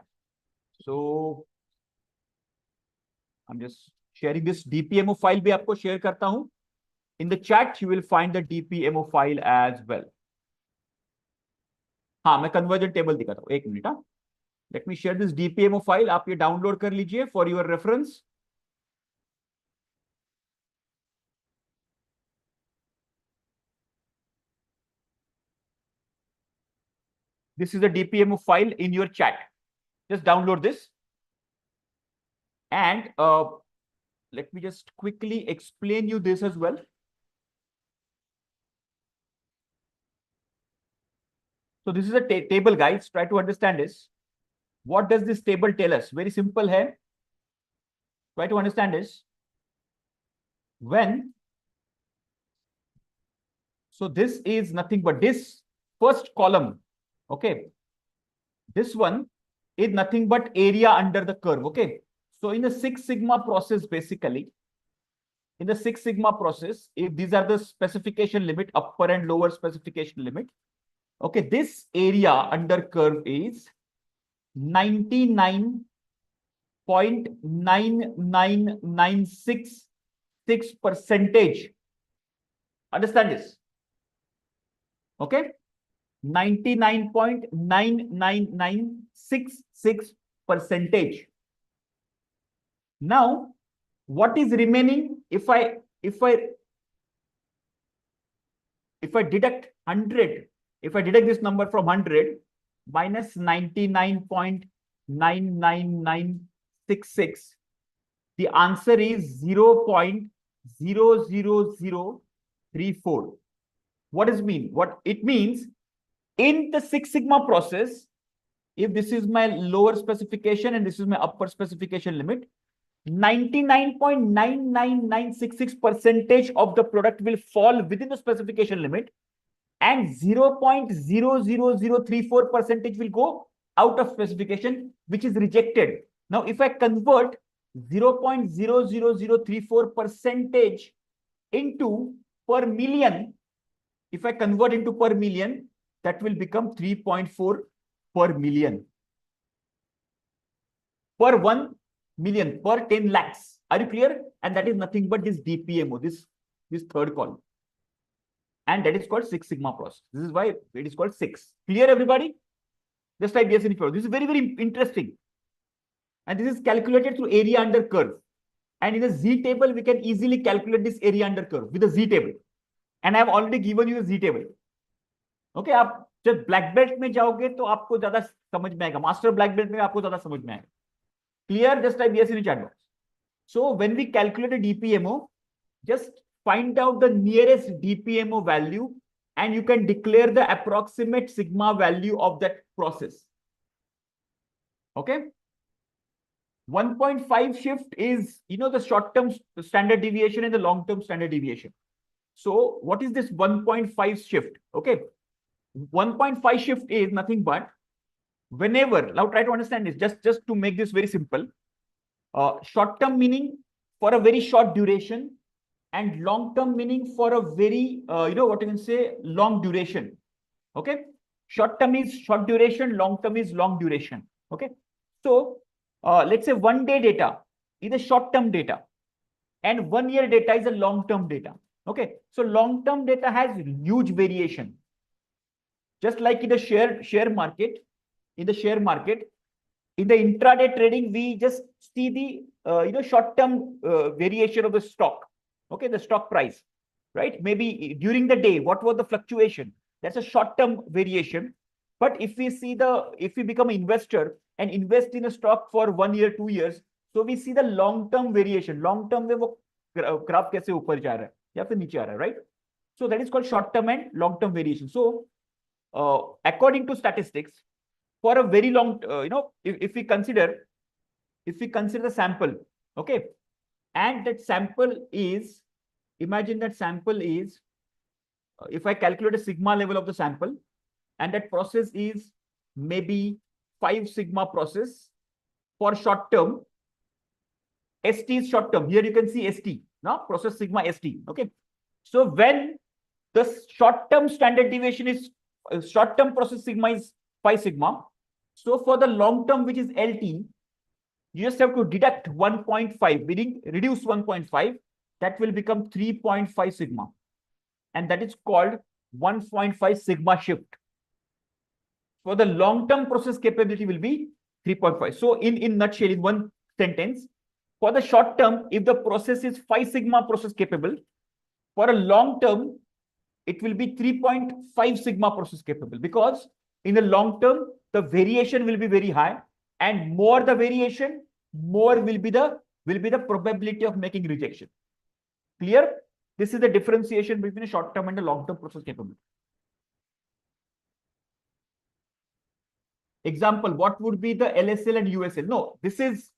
[SPEAKER 1] So I'm just sharing this DPMO file bhi aapko share karta hu. In the chat, you will find the DPMO file as well. हाँ, मैं conversion table दिखाता हूँ. एक minute. हाँ. Let me share this DPMO file. आप ये download कर लीजिए for your reference. This is the DPMO file in your chat. Just download this. And let me just quickly explain you this as well. So this is a table, guys. Try to understand this. What does this table tell us? Very simple hai. Try to understand this. So this is nothing but this first column. Okay. This one is nothing but area under the curve. Okay. So in the Six Sigma process, basically, in the Six Sigma process, if these are the specification limit, upper and lower specification limit. Okay, this area under curve is 99.99966%. Understand this? Okay, 99.99966%. Now, what is remaining if I deduct 100? If I deduct this number from 100 minus 99.99966, the answer is 0.00034. What does it mean? What it means, In the Six Sigma process, if this is my lower specification and this is my upper specification limit, 99.99966% of the product will fall within the specification limit, and 0.00034% will go out of specification, which is rejected. Now, if I convert 0.00034% into per million, if I convert into per million, that will become 3.4 per million. Per 1 million, per 10 lakhs. Are you clear? And that is nothing but this DPMO, this third column. And that is called Six Sigma process. This is why it is called 6. Clear, everybody? Just like yes, this is very, very interesting. And this is calculated through area under curve. And in a Z table, we can easily calculate this area under curve with a Z table. And I have already given you a Z table. Okay, आप जब black belt में जाओगे तो आपको ज्यादा समझ में आएगा. मास्टर ब्लैक बेल्ट में आपको ज्यादा समझ में आएगा. Clear? Just type yes in the chat box. So when we calculate a DPMO, just find out the nearest DPMO value and you can declare the approximate sigma value of that process. Okay. 1.5 shift is, the short-term standard deviation and the long-term standard deviation. So what is this 1.5 shift? Okay. 1.5 shift is nothing but whenever, now try to understand this, just to make this very simple. Short-term meaning for a very short duration and long-term meaning for a very, what you can say, long duration. Okay. Short-term is short duration, long-term is long duration. Okay. So let's say 1 day data is a short-term data and 1 year data is a long-term data. Okay. So long-term data has huge variation. Just like in the share market, in the intraday trading, we just see the short-term variation of the stock. Okay, the stock price, right? Maybe during the day, what was the fluctuation? That's a short-term variation. But if we become an investor and invest in a stock for 1 year, 2 years, so we see the long-term variation. Long-term में वो graph कैसे ऊपर जा रहा है या फिर नीचे आ रहा है, right? So that is called short-term and long-term variation. So according to statistics, for a very long, if we consider the sample, okay, and that sample is, imagine that sample is, if I calculate a sigma level of the sample, and that process is maybe 5 sigma process for short term. ST is short term. Here you can see ST, now process sigma ST. Okay. So when the short term standard deviation is short term process sigma is 5 sigma. So for the long term, which is LT, you just have to deduct 1.5, meaning reduce 1.5. That will become 3.5 sigma. And that is called 1.5 sigma shift. For the long-term process capability will be 3.5. So in nutshell, in one sentence, for the short term, if the process is 5 sigma process capable, for a long term, it will be 3.5 sigma process capable, because in the long term, the variation will be very high, and more the variation, more will be the probability of making rejection. Clear? This is the differentiation between a short term and a long term process capability. Example, what would be the LSL and USL? No, this is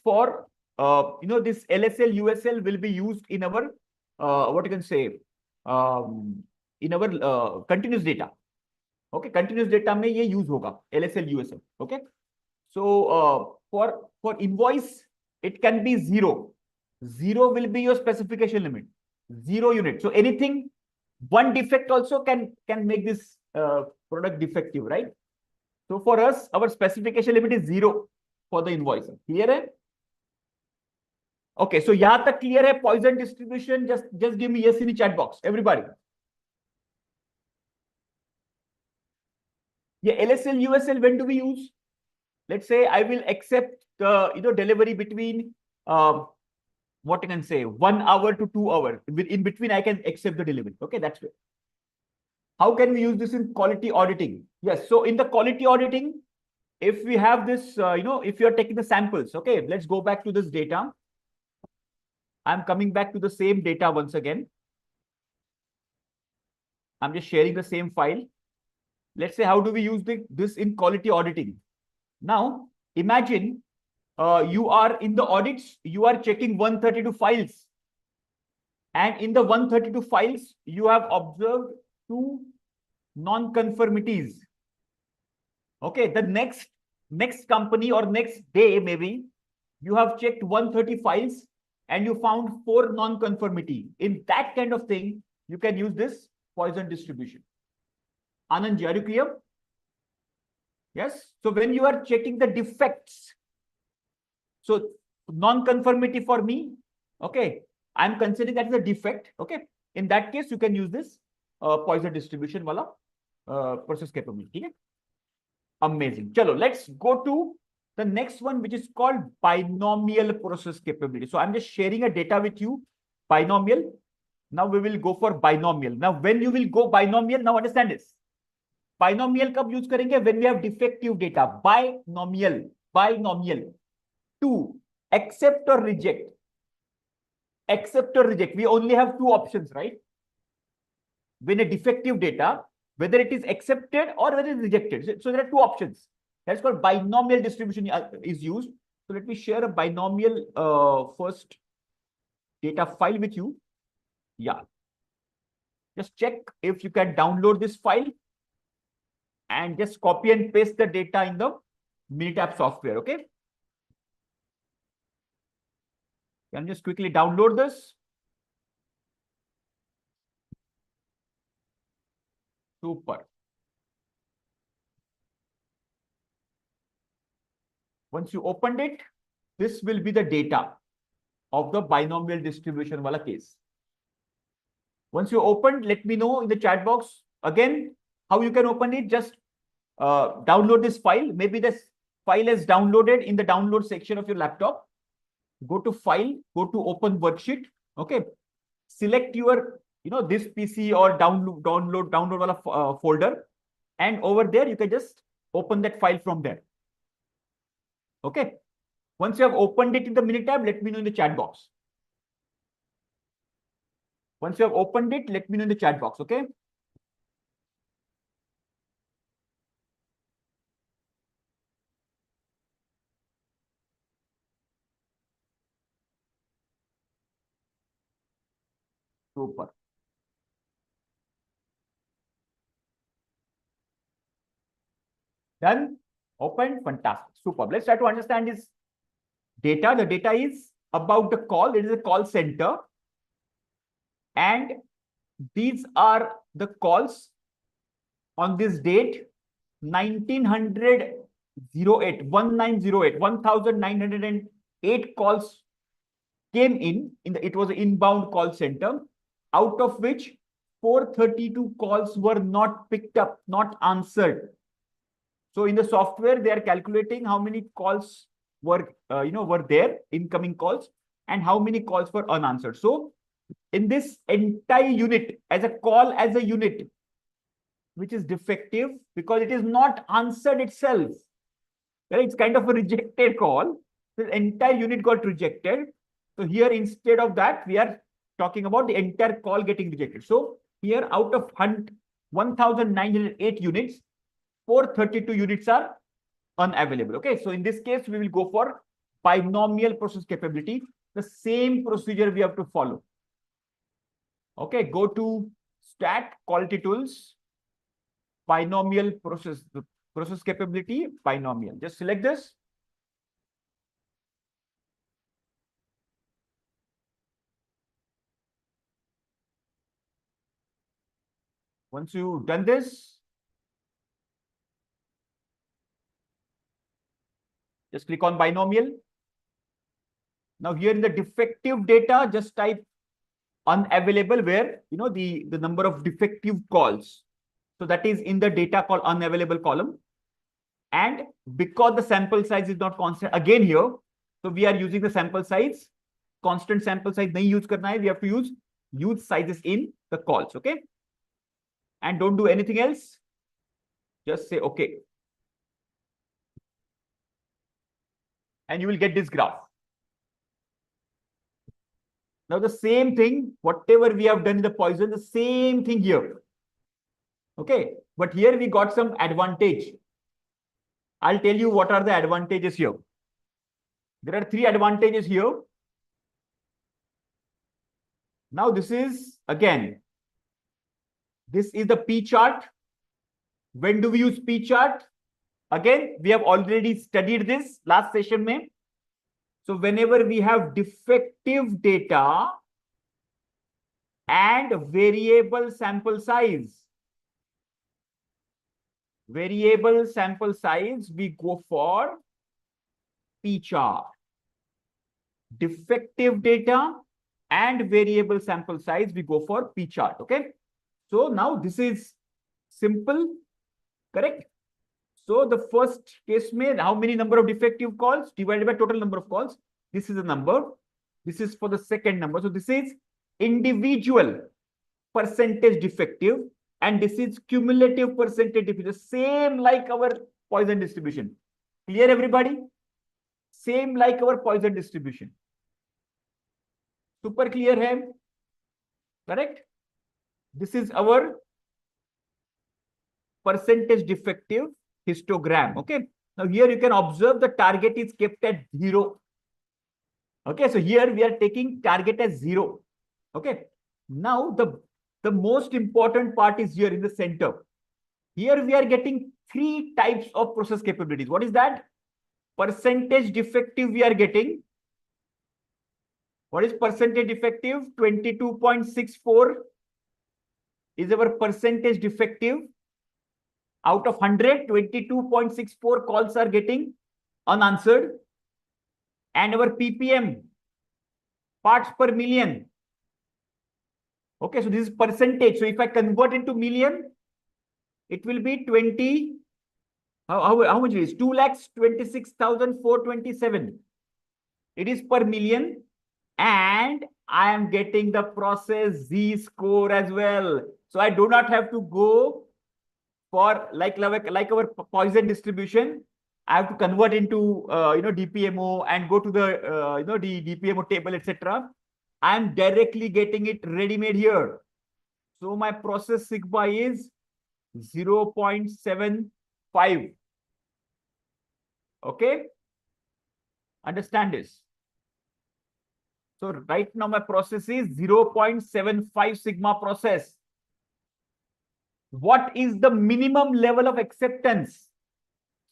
[SPEAKER 1] for this LSL USL will be used in our what you can say in our continuous data. Okay, continuous data में ये use होगा LSL USL. Okay, so for invoice it can be 0. 0 will be your specification limit, 0 unit. So anything, one defect also can make this product defective, right? So for us, our specification limit is 0 for the invoice. Clear है? Okay, so यहाँ तक clear है Poisson distribution? Just give me yes in the chat box, everybody. Yeah, LSL, USL, when do we use? Let's say I will accept the delivery between what I can say 1 hour to 2 hours. In between, I can accept the delivery. Okay, that's it. How can we use this in quality auditing? Yes, so in the quality auditing, if we have this, if you're taking the samples, okay, let's go back to this data. I'm coming back to the same data once again. I'm just sharing the same file. Let's say, how do we use this in quality auditing? Now, imagine you are in the audits, you are checking 132 files. And in the 132 files, you have observed two non-conformities. Okay, the next company or next day, maybe, you have checked 130 files and you found 4 non-conformity. In that kind of thing, you can use this Poisson distribution. Anandji, are you clear? Yes. So when you are checking the defects, so non-conformity for me, okay, I'm considering that is a defect. Okay. In that case, you can use this Poisson distribution wala process capability. Okay? Amazing. Chalo, let's go to the next one, which is called binomial process capability. So I'm just sharing a data with you, binomial. Now we will go for binomial. Now, when you will go binomial, now understand this. Binomial कब use करेंगे? When we have defective data. Binomial. To accept or reject. Accept or reject. We only have two options, right? When a defective data, whether it is accepted or whether it is rejected. So there are two options. That's called binomial distribution is used. So let me share a binomial first data file with you. Yeah. Just check if you can download this file and just copy and paste the data in the Minitab software. Okay. Can just quickly download this. Super. Once you opened it, this will be the data of the binomial distribution wala case. Once you opened, let me know in the chat box. Again, how you can open it, just download this file. Maybe this file is downloaded in the download section of your laptop. Go to file, go to open worksheet. Okay. Select your, this PC or download wala, folder. And over there, you can just open that file from there. Okay. Once you have opened it in the Minitab, let me know in the chat box. Once you have opened it, let me know in the chat box. Okay. Super. Done. Open. Fantastic. Super. Let's try to understand this data. The data is about the call. It is a call center. And these are the calls on this date, 1908, 1908 calls came it was an inbound call center, out of which 432 calls were not picked up, not answered. So in the software, they are calculating how many calls were, were there, incoming calls, and how many calls were unanswered. So in this entire unit, as a unit, which is defective because it is not answered itself. Right? It's kind of a rejected call. The entire unit got rejected. So here, instead of that, we are talking about the entire call getting rejected. So here, out of 1908 units, 432 units are unavailable. Okay. So in this case, we will go for binomial process capability. The same procedure we have to follow. Okay. Go to Stat, Quality Tools, binomial process capability, binomial. Just select this. Once you've done this, just click on binomial. Now here in the defective data, just type unavailable, where the number of defective calls. So that is in the data called unavailable column. And because the sample size is not constant, again here, so we are using the sample size. Constant sample size nahi use karna hai. We have to use huge sizes in the calls. Okay. And don't do anything else. Just say okay. And you will get this graph. Now the same thing, whatever we have done in the Poisson, the same thing here. Okay, but here we got some advantage. I'll tell you what are the advantages here. There are three advantages here. Now this is again, this is the P chart. When do we use P chart? Again, we have already studied this last session mein. So whenever we have defective data and variable sample size, we go for P chart. Defective data and variable sample size, we go for P chart. Okay. So now this is simple, correct? So the first case mein, how many number of defective calls divided by total number of calls? This is a number. This is for the second number. So this is individual percentage defective and this is cumulative percentage defective. Same like our Poisson distribution. Clear everybody? Same like our Poisson distribution. Super clear hai? Correct? This is our percentage defective histogram. Okay. Now here you can observe the target is kept at 0. Okay. So here we are taking target as 0. Okay. Now the most important part is here in the center. Here we are getting three types of process capabilities. What is that? Percentage defective we are getting. What is percentage defective? 22.64 is our percentage defective. Out of 100, 22.64 calls are getting unanswered. And our PPM, parts per million. Okay, so this is percentage. So if I convert into million, it will be 20. How much it is? 2,26,427. It is per million. And I am getting the process Z score as well. So I do not have to go for like our Poisson distribution. I have to convert into DPMO and go to the the DPMO table, etc. I am directly getting it ready-made here. So my process sigma is 0.75. Okay, understand this. So right now my process is 0.75 sigma process. What is the minimum level of acceptance?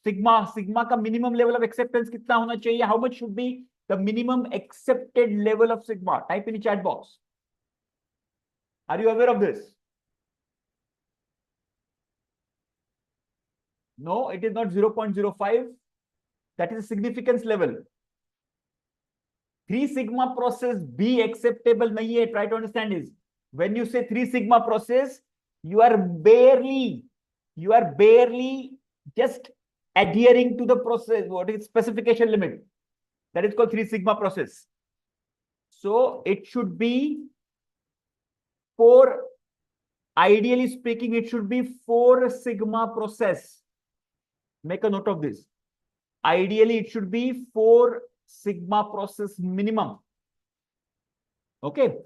[SPEAKER 1] Sigma का minimum level of acceptance कितना होना चाहिए? How much should be the minimum accepted level of sigma? Type in the chat box. Are you aware of this? No, it is not 0.05. That is a significance level. 3 sigma process be acceptable nahi hai. Try to understand this. When you say 3 sigma process, you are barely just adhering to the process, what is specification limit. That is called 3 sigma process. So it should be 4, ideally speaking, it should be 4 sigma process. Make a note of this. Ideally, it should be 4 sigma process minimum. Okay.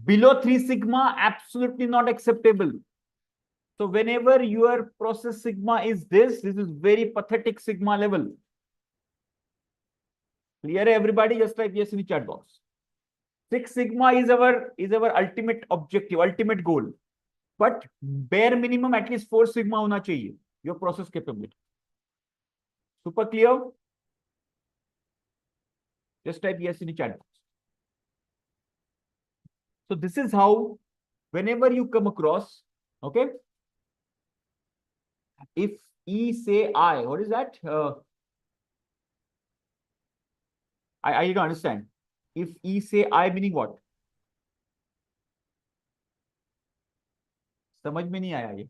[SPEAKER 1] Below 3 sigma, absolutely not acceptable. So whenever your process sigma is this is very pathetic sigma level. Clear everybody? Just type yes in the chat box. 6 sigma is our ultimate objective, ultimate goal. But bare minimum at least 4 sigma hona chahiye, your process capability. Super clear? Just type yes in the chat box. So this is how, whenever you come across, okay, if E say I, what is that? I don't understand. If E say I meaning what? समझ में नहीं आया ये.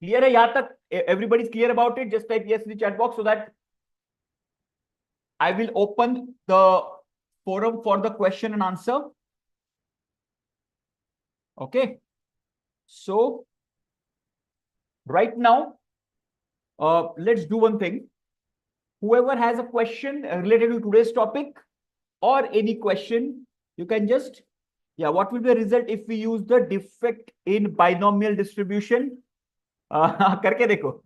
[SPEAKER 1] Clear है यहाँ तक? Everybody is clear about it? Just type yes in the chat box so that I will open the forum for the question and answer. Okay. So right now, let's do one thing. Whoever has a question related to today's topic or any question, You can just, yeah, what will be the result if we use the defect in binomial distribution? करके देखो.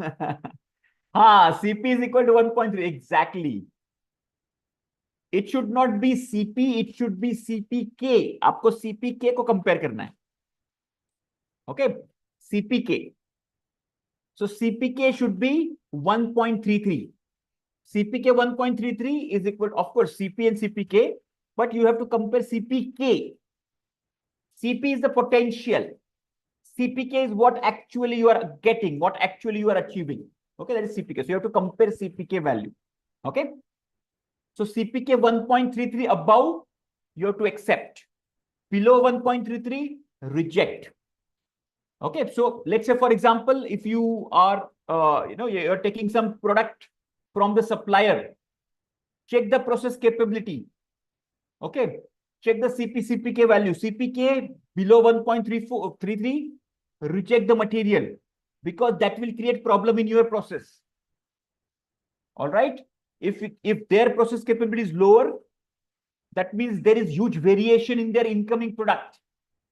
[SPEAKER 1] हाँ, CP is equal to 1.3. Exactly. It should not be CP, it should be CPK. आपको CPK को compare करना है. Okay, CPK. So CPK should be 1.33. CPK 1.33 is equal, of course, CP and CPK, but you have to compare CPK. CP is the potential. CPK is what actually you are getting, what actually you are achieving. Okay, that is CPK. So you have to compare CPK value. Okay. So CPK 1.33 above, you have to accept. Below 1.33, reject. Okay. So let's say, for example, if you are, you're taking some product from the supplier, check the process capability. Okay. Check the CPK value. CPK below 1.33, reject the material because that will create problem in your process. All right. If their process capability is lower, that means there is huge variation in their incoming product.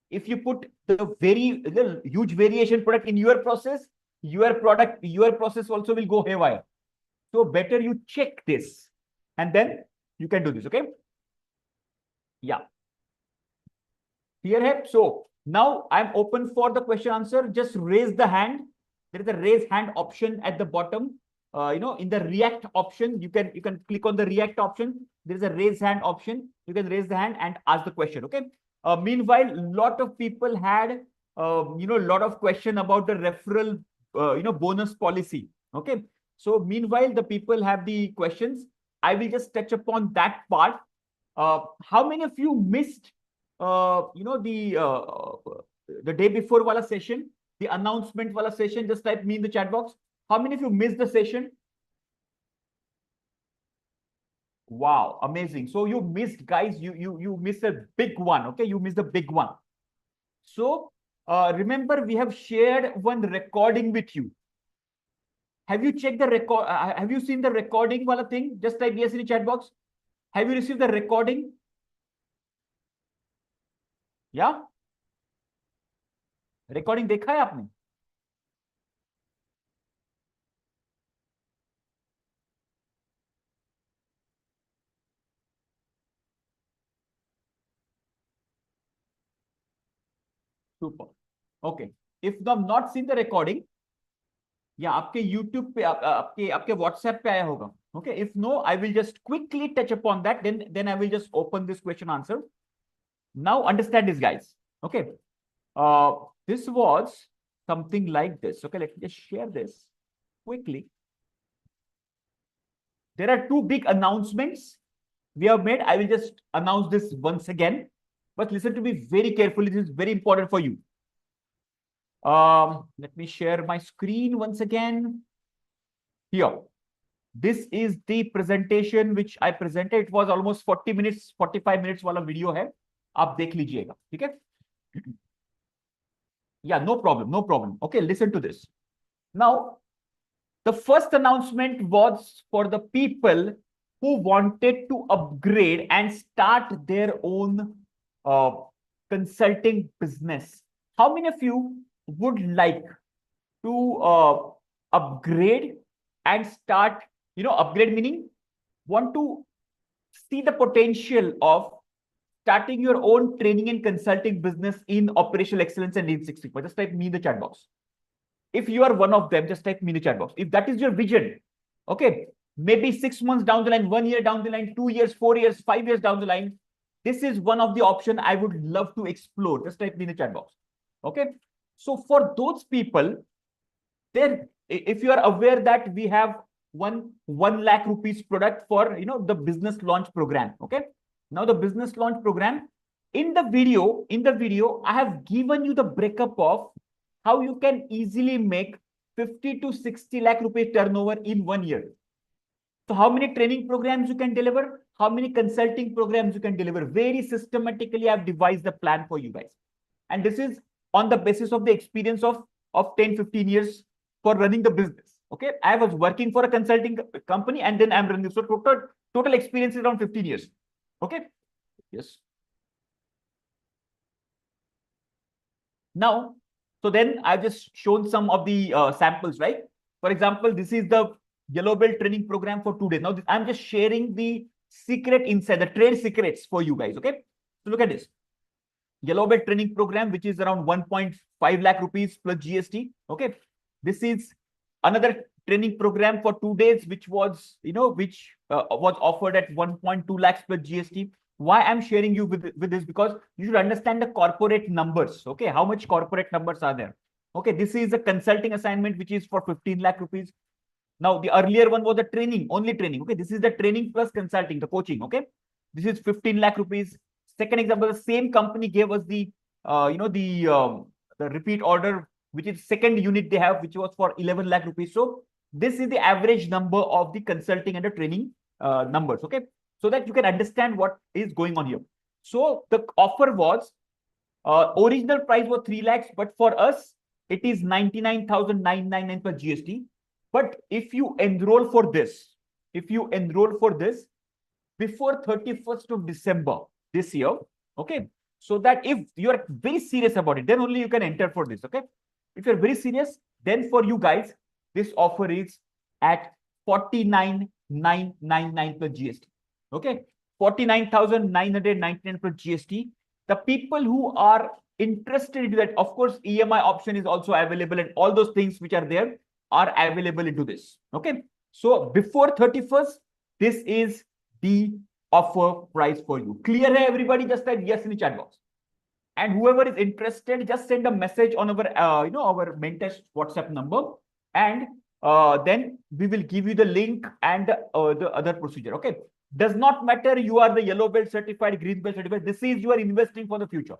[SPEAKER 1] If you put the huge variation product in your process, your process also will go haywire. So better you check this and then you can do this. Okay. Yeah. Clear hai? So now I'm open for the question answer. Just raise the hand. There is a raise hand option at the bottom. In the react option, you can click on the react option. There is a raise hand option. You can raise the hand and ask the question. Okay. Meanwhile, a lot of people had lot of question about the referral bonus policy. Okay. So meanwhile, the people have the questions. I will just touch upon that part. How many of you missed the day before wala session, the announcement wala session? Just type me in the chat box. How many of you missed the session? Wow, amazing. So you missed, guys. You missed a big one. Okay, you missed a big one. So remember, we have shared one recording with you. Have you checked the record? Have you seen the recording wala thing? Just type yes in the chat box. Have you received the recording? Yeah, recording देखा है आपने? Super. Okay. If you have not seen the recording, या आपके YouTube पे आपके WhatsApp पे आया होगा. Okay. If no, I will just quickly touch upon that. Then I will just open this question answer. Now understand this, guys. Okay. This was something like this. Okay. Let me just share this quickly. There are two big announcements we have made. I will just announce this once again, but listen to me very carefully. This is very important for you. Let me share my screen once again. Here. This is the presentation which I presented. It was almost 40 minutes, 45 minutes वाला video है. आप देख लीजिएगा, ठीक है? Yeah, no problem, no problem. Okay, listen to this. Now, the first announcement was for the people who wanted to upgrade and start their own consulting business. How many of you would like to upgrade and start, upgrade meaning want to see the potential of starting your own training and consulting business in operational excellence and Lean Six Sigma? Just type me in the chat box. If you are one of them, just type me in the chat box. If that is your vision, okay, maybe 6 months down the line, 1 year down the line, 2 years, 4 years, 5 years down the line, this is one of the options I would love to explore. Just type me in the chat box. Okay. So for those people, there, if you are aware that we have 1 lakh rupees product for the business launch program. Okay. Now the business launch program, in the video, I have given you the breakup of how you can easily make 50 to 60 lakh rupees turnover in 1 year. So how many training programs you can deliver? How many consulting programs you can deliver? Very systematically, I've devised the plan for you guys. And this is on the basis of the experience of 10, 15 years for running the business. Okay. I was working for a consulting company and then I'm running. So total experience is around 15 years. Okay. Yes. Now, so then I've just shown some of the samples, right? For example, this is the yellow belt training program for 2 days. Now, I'm just sharing the secret inside, the trade secrets for you guys, okay? So look at this. Yellow belt training program, which is around 1.5 lakh rupees plus GST, okay? This is another training program for 2 days, which was, was offered at 1.2 lakhs plus GST. Why I'm sharing you with this? Because you should understand the corporate numbers. Okay, how much corporate numbers are there? Okay, this is a consulting assignment which is for 15 lakh rupees. Now the earlier one was the training, only training. Okay, this is the training plus consulting, the coaching. Okay, this is 15 lakh rupees. Second example, the same company gave us the the repeat order, which is second unit they have, which was for 11 lakh rupees. So this is the average number of the consulting and the training numbers. Okay, so that you can understand what is going on here. So the offer was original price was 3 lakhs, but for us it is 99,999 per GST. But if you enroll for this, before 31st of December this year, okay, so that if you are very serious about it, then only you can enter for this. Okay, if you're very serious, then for you guys, this offer is at 49,999 per GST. Okay, 49,999 per GST. The people who are interested in that, of course, EMI option is also available, and all those things which are there are available into this. Okay, so before 31st, this is the offer price for you. Clear hai everybody? Just type yes in the chat box. And whoever is interested, just send a message on our our Mentest WhatsApp number, and then we will give you the link and the other procedure. Okay, does not matter you are the yellow belt certified, green belt certified. This is you are investing for the future.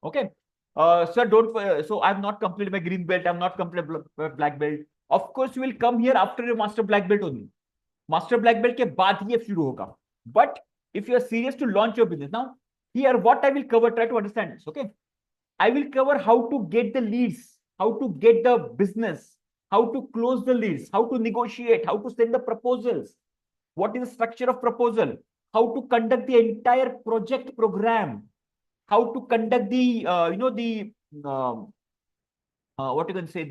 [SPEAKER 1] Okay, sir, don't. So I've not completed my green belt. I'm not completed black belt. Of course, you will come here after your master black belt only. Master black belt के बाद ये शुरू होगा. But if you are serious to launch your business now, here what I will cover, try to understand this. Okay, I will cover how to get the leads, how to get the business, how to close the leads, how to negotiate, how to send the proposals, what is the structure of proposal, how to conduct the entire project program, how to conduct the what you can say,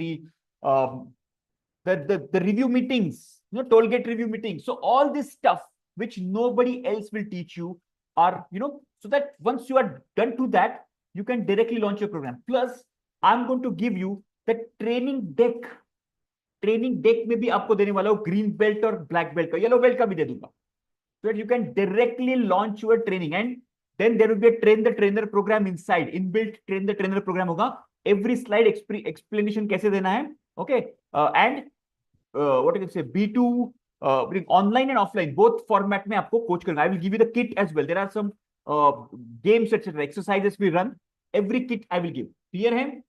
[SPEAKER 1] the review meetings, toll gate review meetings. So all this stuff which nobody else will teach you, are so that once you are done to that, you can directly launch your program. Plus I'm going to give you the training deck. Training deck में भी आपको देने वाला हूं, green belt और black belt का, yellow belt का भी दे दूंगा, so that you can directly launch your training. And then there will be a train the trainer program inside, inbuilt train the trainer program होगा, every slide explanation कैसे देना है. Okay, and what you can say, B2 online and offline both format में आपको coach करूंगा. I will give you the kit as well. There are some games etc, exercises we run, every kit I will give. Clear है?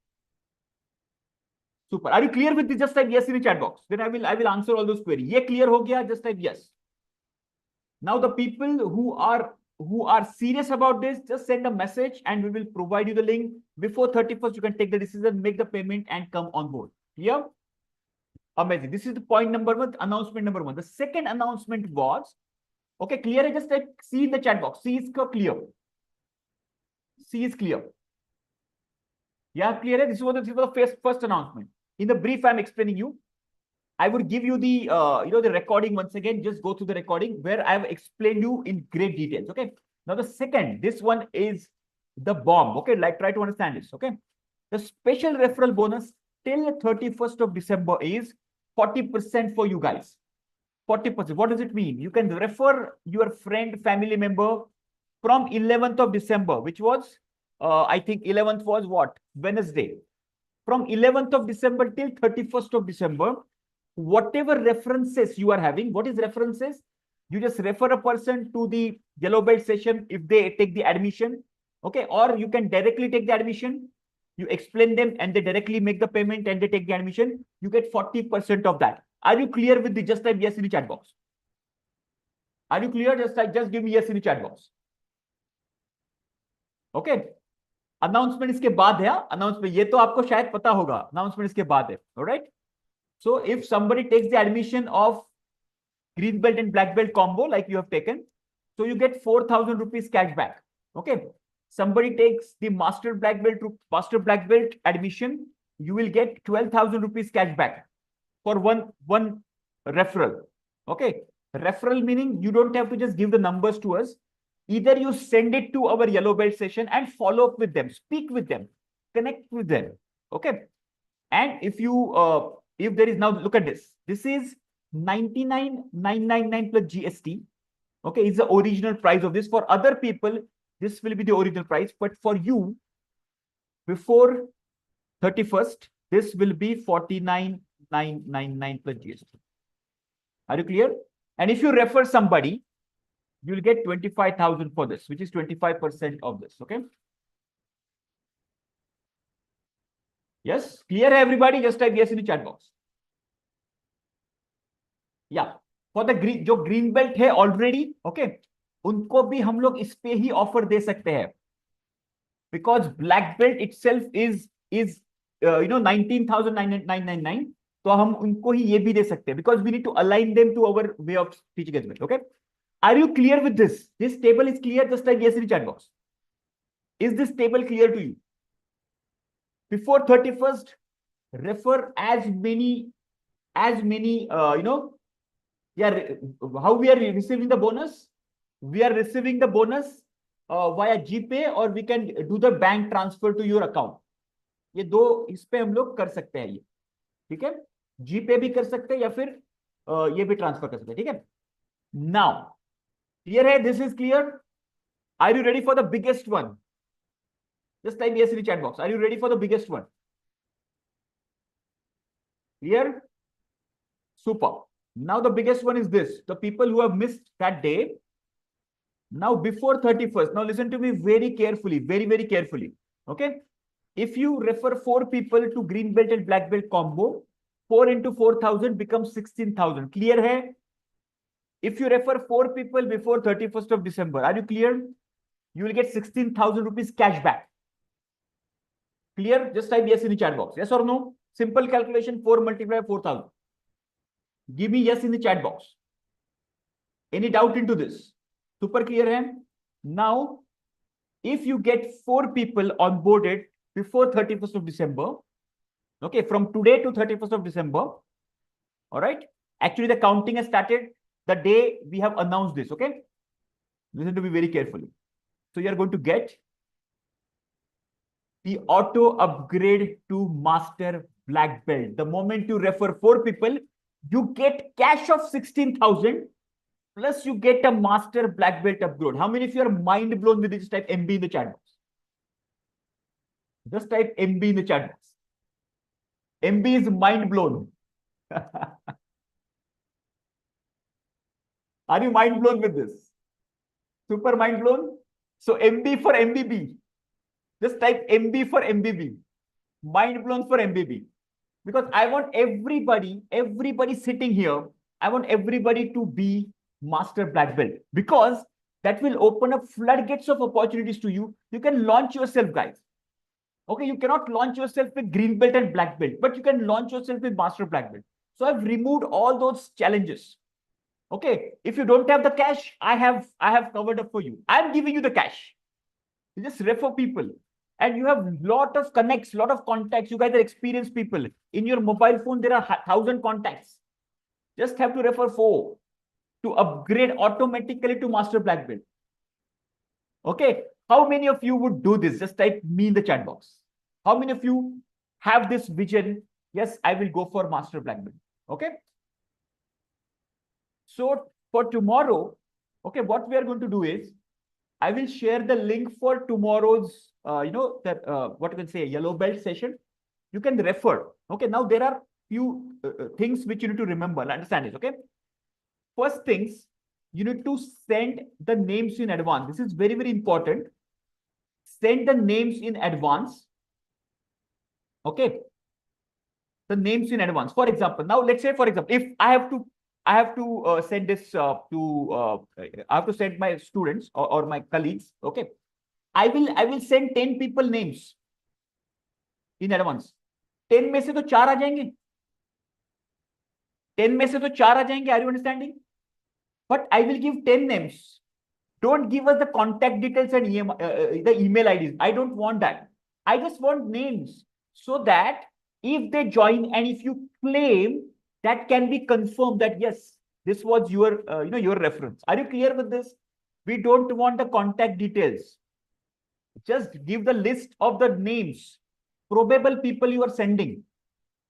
[SPEAKER 1] Super. Are you clear with this? Just type yes in the chat box. Then I will answer all those queries. ये clear हो गया? Just type yes. Now the people who are serious about this, just send a message and we will provide you the link. Before 31st, you can take the decision, make the payment and come on board. Clear? Amazing. This is the point number one, announcement number one. The second announcement was, okay, clear? Just type C in the chat box. C is clear. C is clear. Yeah, clear? This was the first announcement. In the brief, I'm explaining you. I would give you the the recording once again. Just go through the recording where I have explained you in great details. Okay. Now the second, this one is the bomb. Okay, like try to understand this. Okay, the special referral bonus till 31st of December is 40% for you guys. 40%. What does it mean? You can refer your friend, family member from 11th of December, which was I think 11th was what? Wednesday. From 11th of December till 31st of December, whatever references you are having, what is references? You just refer a person to the yellow belt session if they take the admission. Okay, or you can directly take the admission. You explain them and they directly make the payment and they take the admission. You get 40% of that. Are you clear with the? Just type yes in the chat box. Are you clear? Just give me yes in the chat box. Okay. Announcement इसके बाद है. Announcement ये तो आपको शायद पता होगा, announcement इसके बाद है. Alright, so if somebody takes the admission of green belt and black belt combo like you have taken, so you get 4,000 rupees cash back. Okay, somebody takes the master black belt to master black belt admission, you will get 12,000 rupees cash back for one referral. Okay, referral meaning you don't have to just give the numbers to us. Either you send it to our yellow belt session and follow up with them, speak with them, connect with them. Okay, and if there is, now look at this. This is 99,999 plus GST. Okay, is the original price of this. For other people, this will be the original price, but for you, before 31st, this will be 49,999 plus GST. Are you clear? And if you refer somebody, you'll get 25,000 for this, which is 25% of this. Okay. Yes, clear everybody? Just type yes in the chat box. Yeah, for the green, जो green belt है already, okay, उनको भी हम लोग इस पे ही offer दे सकते हैं, because black belt itself is 19,999. तो हम उनको ही ये भी दे सकते हैं, because we need to align them to our way of teaching as well. Okay, are you clear with this? This table is clear? Just type yes in the chat box. Is this table clear to you? Before 31st, refer as many yeah, how we are receiving the bonus? We are receiving the bonus via GPay, or we can do the bank transfer to your account. ये दो इस पे हम लोग कर सकते हैं, ये ठीक है, GPay भी कर सकते हैं या फिर ये भी ट्रांसफर कर सकते हैं, ठीक है. Now, clear है? This is clear. Are you ready for the biggest one? Just type yes in the chat box. Are you ready for the biggest one? Clear? Super. Now the biggest one is this. The people who have missed that day. Now before 31st. Now listen to me very carefully. Very, very carefully. Okay. If you refer 4 people to green belt and black belt combo, 4 into 4,000 becomes 16,000. Clear hai? If you refer 4 people before 31st of December, are you clear? You will get 16,000 rupees cash back. Clear? Just type yes in the chat box. Yes or no? Simple calculation. 4 multiplied by 4,000. Give me yes in the chat box. Any doubt into this? Super clear hai? Now, if you get 4 people onboarded before 31st of December, okay, from today to 31st of December, all right? Actually, the counting has started the day we have announced this, okay? Listen to me very carefully. So you are going to get the auto upgrade to master black belt. The moment you refer 4 people, you get cash of 16,000 plus you get a master black belt upgrade. How many of you are mind blown with this? Type MB in the chat box. Just type MB in the chat box. MB is mind blown. Are you mind blown with this? Super mind blown? So MB for MBB. Just type MB for MBB. Mind blown for MBB. Because I want everybody sitting here, I want everybody to be master black belt, because that will open up floodgates of opportunities to you. You can launch yourself, guys. Okay, you cannot launch yourself with green belt and black belt, but you can launch yourself with master black belt. So I've removed all those challenges. Okay, if you don't have the cash, I have covered up for you. I'm giving you the cash. You just refer people. And you have lot of connects, lot of contacts. You guys are experienced people. In your mobile phone, there are 1,000 contacts. Just have to refer 4 to upgrade automatically to master black belt. Okay. How many of you would do this? Just type me in the chat box. How many of you have this vision? Yes, I will go for master black belt. Okay. So for tomorrow, okay, what we are going to do is, I will share the link for tomorrow's, what you can say, yellow belt session. You can refer. Okay, now there are few things which you need to remember, understand this, okay? First things, you need to send the names in advance. This is very, very important. Send the names in advance. Okay. The names in advance. For example, now let's say, for example, if I have to send this I have to send my students or my colleagues. Okay, I will send 10 people names in advance. 10 में से तो 4 आ जाएंगे. 10 में से तो 4 आ जाएंगे. Are you understanding? But I will give 10 names. Don't give us the contact details and the email IDs. I don't want that. I just want names so that if they join and if you claim, that can be confirmed that yes, this was your your reference. Are you clear with this? We don't want the contact details. Just give the list of the names, probable people you are sending,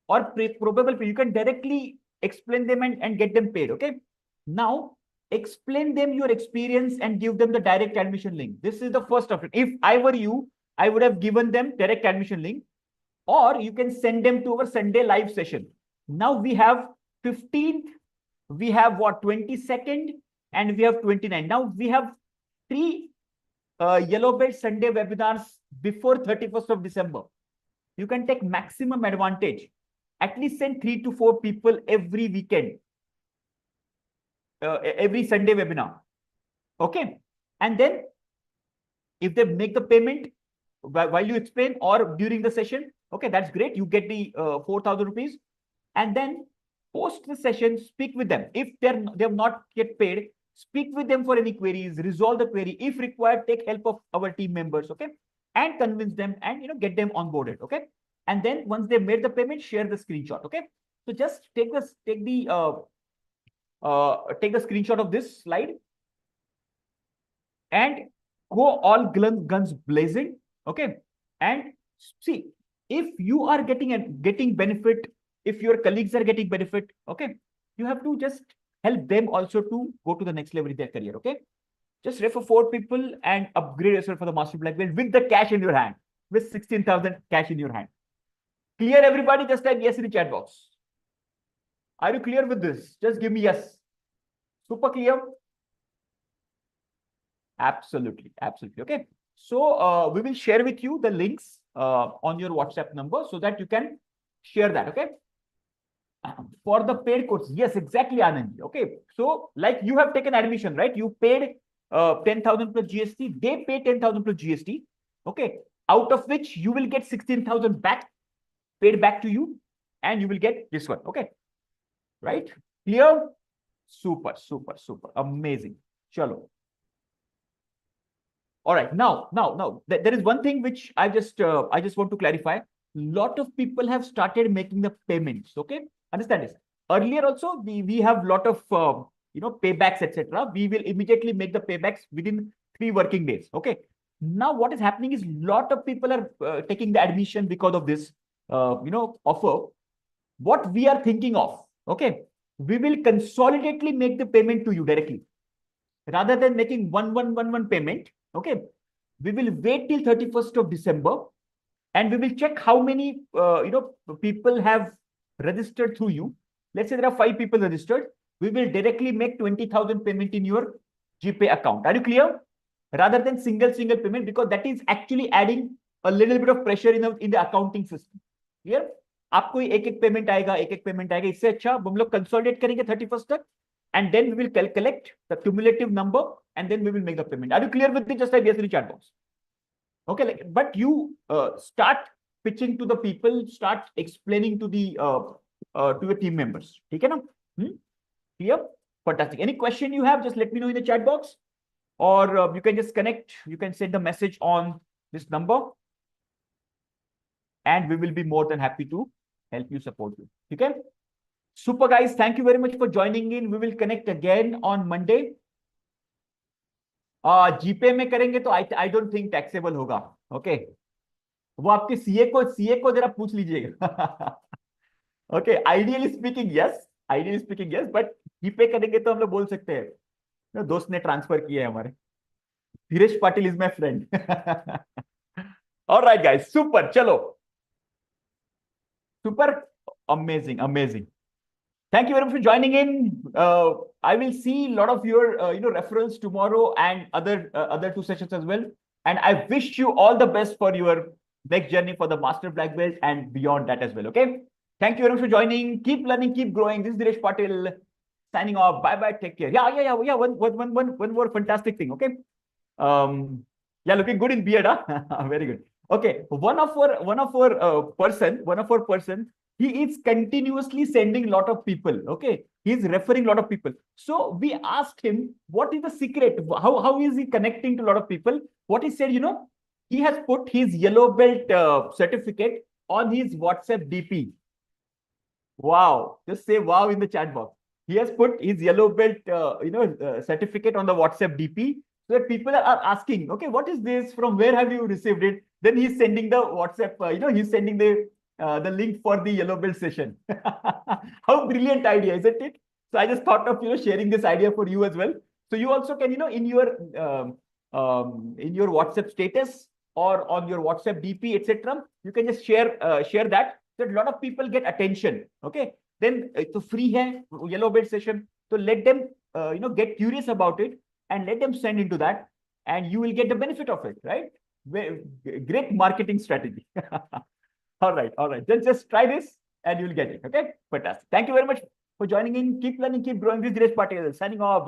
[SPEAKER 1] or probable people. You can directly explain them and get them paid. Okay. Now explain them your experience and give them the direct admission link. This is the first option. If I were you, I would have given them direct admission link, or you can send them to our Sunday live session. Now we have 15th, we have what, 22nd, and we have 29th. Now we have 3 yellow belt Sunday webinars before 31st of December. You can take maximum advantage. At least send 3 to 4 people every weekend, every Sunday webinar. Okay. And then if they make the payment while you explain or during the session, okay, that's great. You get the 4,000 rupees. And then post the session, speak with them. If they have not yet paid, speak with them for any queries, resolve the query. If required, take help of our team members, okay, and convince them and get them onboarded, okay. And then once they made the payment, share the screenshot, okay. So just take the screenshot of this slide and go all guns blazing, okay. And see, if you are getting benefit, if your colleagues are getting benefit, okay, you have to just help them also to go to the next level in their career, okay. Just refer 4 people and upgrade yourself for the Master Black Belt with the cash in your hand, with 16,000 cash in your hand. Clear, everybody? Just type yes in the chat box. Are you clear with this? Just give me yes. Super clear? Absolutely, absolutely. Okay. So we will share with you the links on your WhatsApp number so that you can share that, okay. For the paid course, yes, exactly, Anand. Okay, so like you have taken admission, right? You paid 10,000 plus GST. They pay 10,000 plus GST. Okay, out of which you will get 16,000 back, paid back to you, and you will get this one. Okay, right? Clear? Super, super, super, amazing. Chalo. All right, now, there is one thing which I just want to clarify. Lot of people have started making the payments. Okay, understand this. Earlier also, we have lot of paybacks, etc. We will immediately make the paybacks within 3 working days. Okay. Now what is happening is lot of people are taking the admission because of this offer. What we are thinking of, okay, we will consolidately make the payment to you directly rather than making one payment. Okay, we will wait till 31st of December. And we will check how many people have registered through you. Let's say there are 5 people registered. We will directly make 20,000 payment in your GPay account. Are you clear? Rather than single payment, because that is actually adding a little bit of pressure in the accounting system. Clear? आपको एक payment आएगा, एक payment आएगा. इससे अच्छा हम लोग consolidate करेंगे 31st तक, and then we will collect the cumulative number and then we will make the payment. Are you clear with it? Just type yes in the chat box. Okay, but you start pitching to the people, start explaining to the to your team members. Okay, now? Clear? Fantastic. Any question you have, just let me know in the chat box, or you can just connect. You can send a message on this number, and we will be more than happy to help you, support you. Okay. Super guys, thank you very much for joining in. We will connect again on Monday. जीपे में करेंगे तो I don't think taxable होगा. Okay, वो आपके CA को जरा पूछ लीजिएगा. Okay, ideally speaking yes, but GPay करेंगे तो हम लोग बोल सकते हैं दोस्त ने ट्रांसफर किया है हमारे. Dhiresh Patil is my friend. Alright guys, super. चलो, super, amazing. Thank you very much for joining in. I will see a lot of your referrals tomorrow and other 2 sessions as well. And I wish you all the best for your next journey for the Master Black Belt and beyond that as well. Okay. Thank you very much for joining. Keep learning, keep growing. This is Dinesh Patil signing off. Bye. Take care. Yeah. One more fantastic thing. Okay. Yeah, looking good in beard. Huh? Very good. Okay, one of our person, he is continuously sending a lot of people. Okay, he's referring a lot of people. So we asked him, what is the secret? How is he connecting to a lot of people? What he said, he has put his yellow belt certificate on his WhatsApp DP. Wow, just say wow in the chat box. He has put his yellow belt, certificate on the WhatsApp DP, so that people are asking, okay, what is this? From where have you received it? Then he's sending the WhatsApp, he's sending the link for the yellow belt session. How brilliant idea, isn't it? So I just thought of sharing this idea for you as well. So you also can, in your WhatsApp status or on your WhatsApp DP, etc., you can just share that, so that a lot of people get attention. Okay, then it's free hai yellow belt session, so let them get curious about it and let them send into that, and you will get the benefit of it, right? Great marketing strategy. All right, then just try this and you'll get it. Okay, fantastic. Thank you very much for joining in. Keep learning, keep growing. This is Dinesh Patel signing off.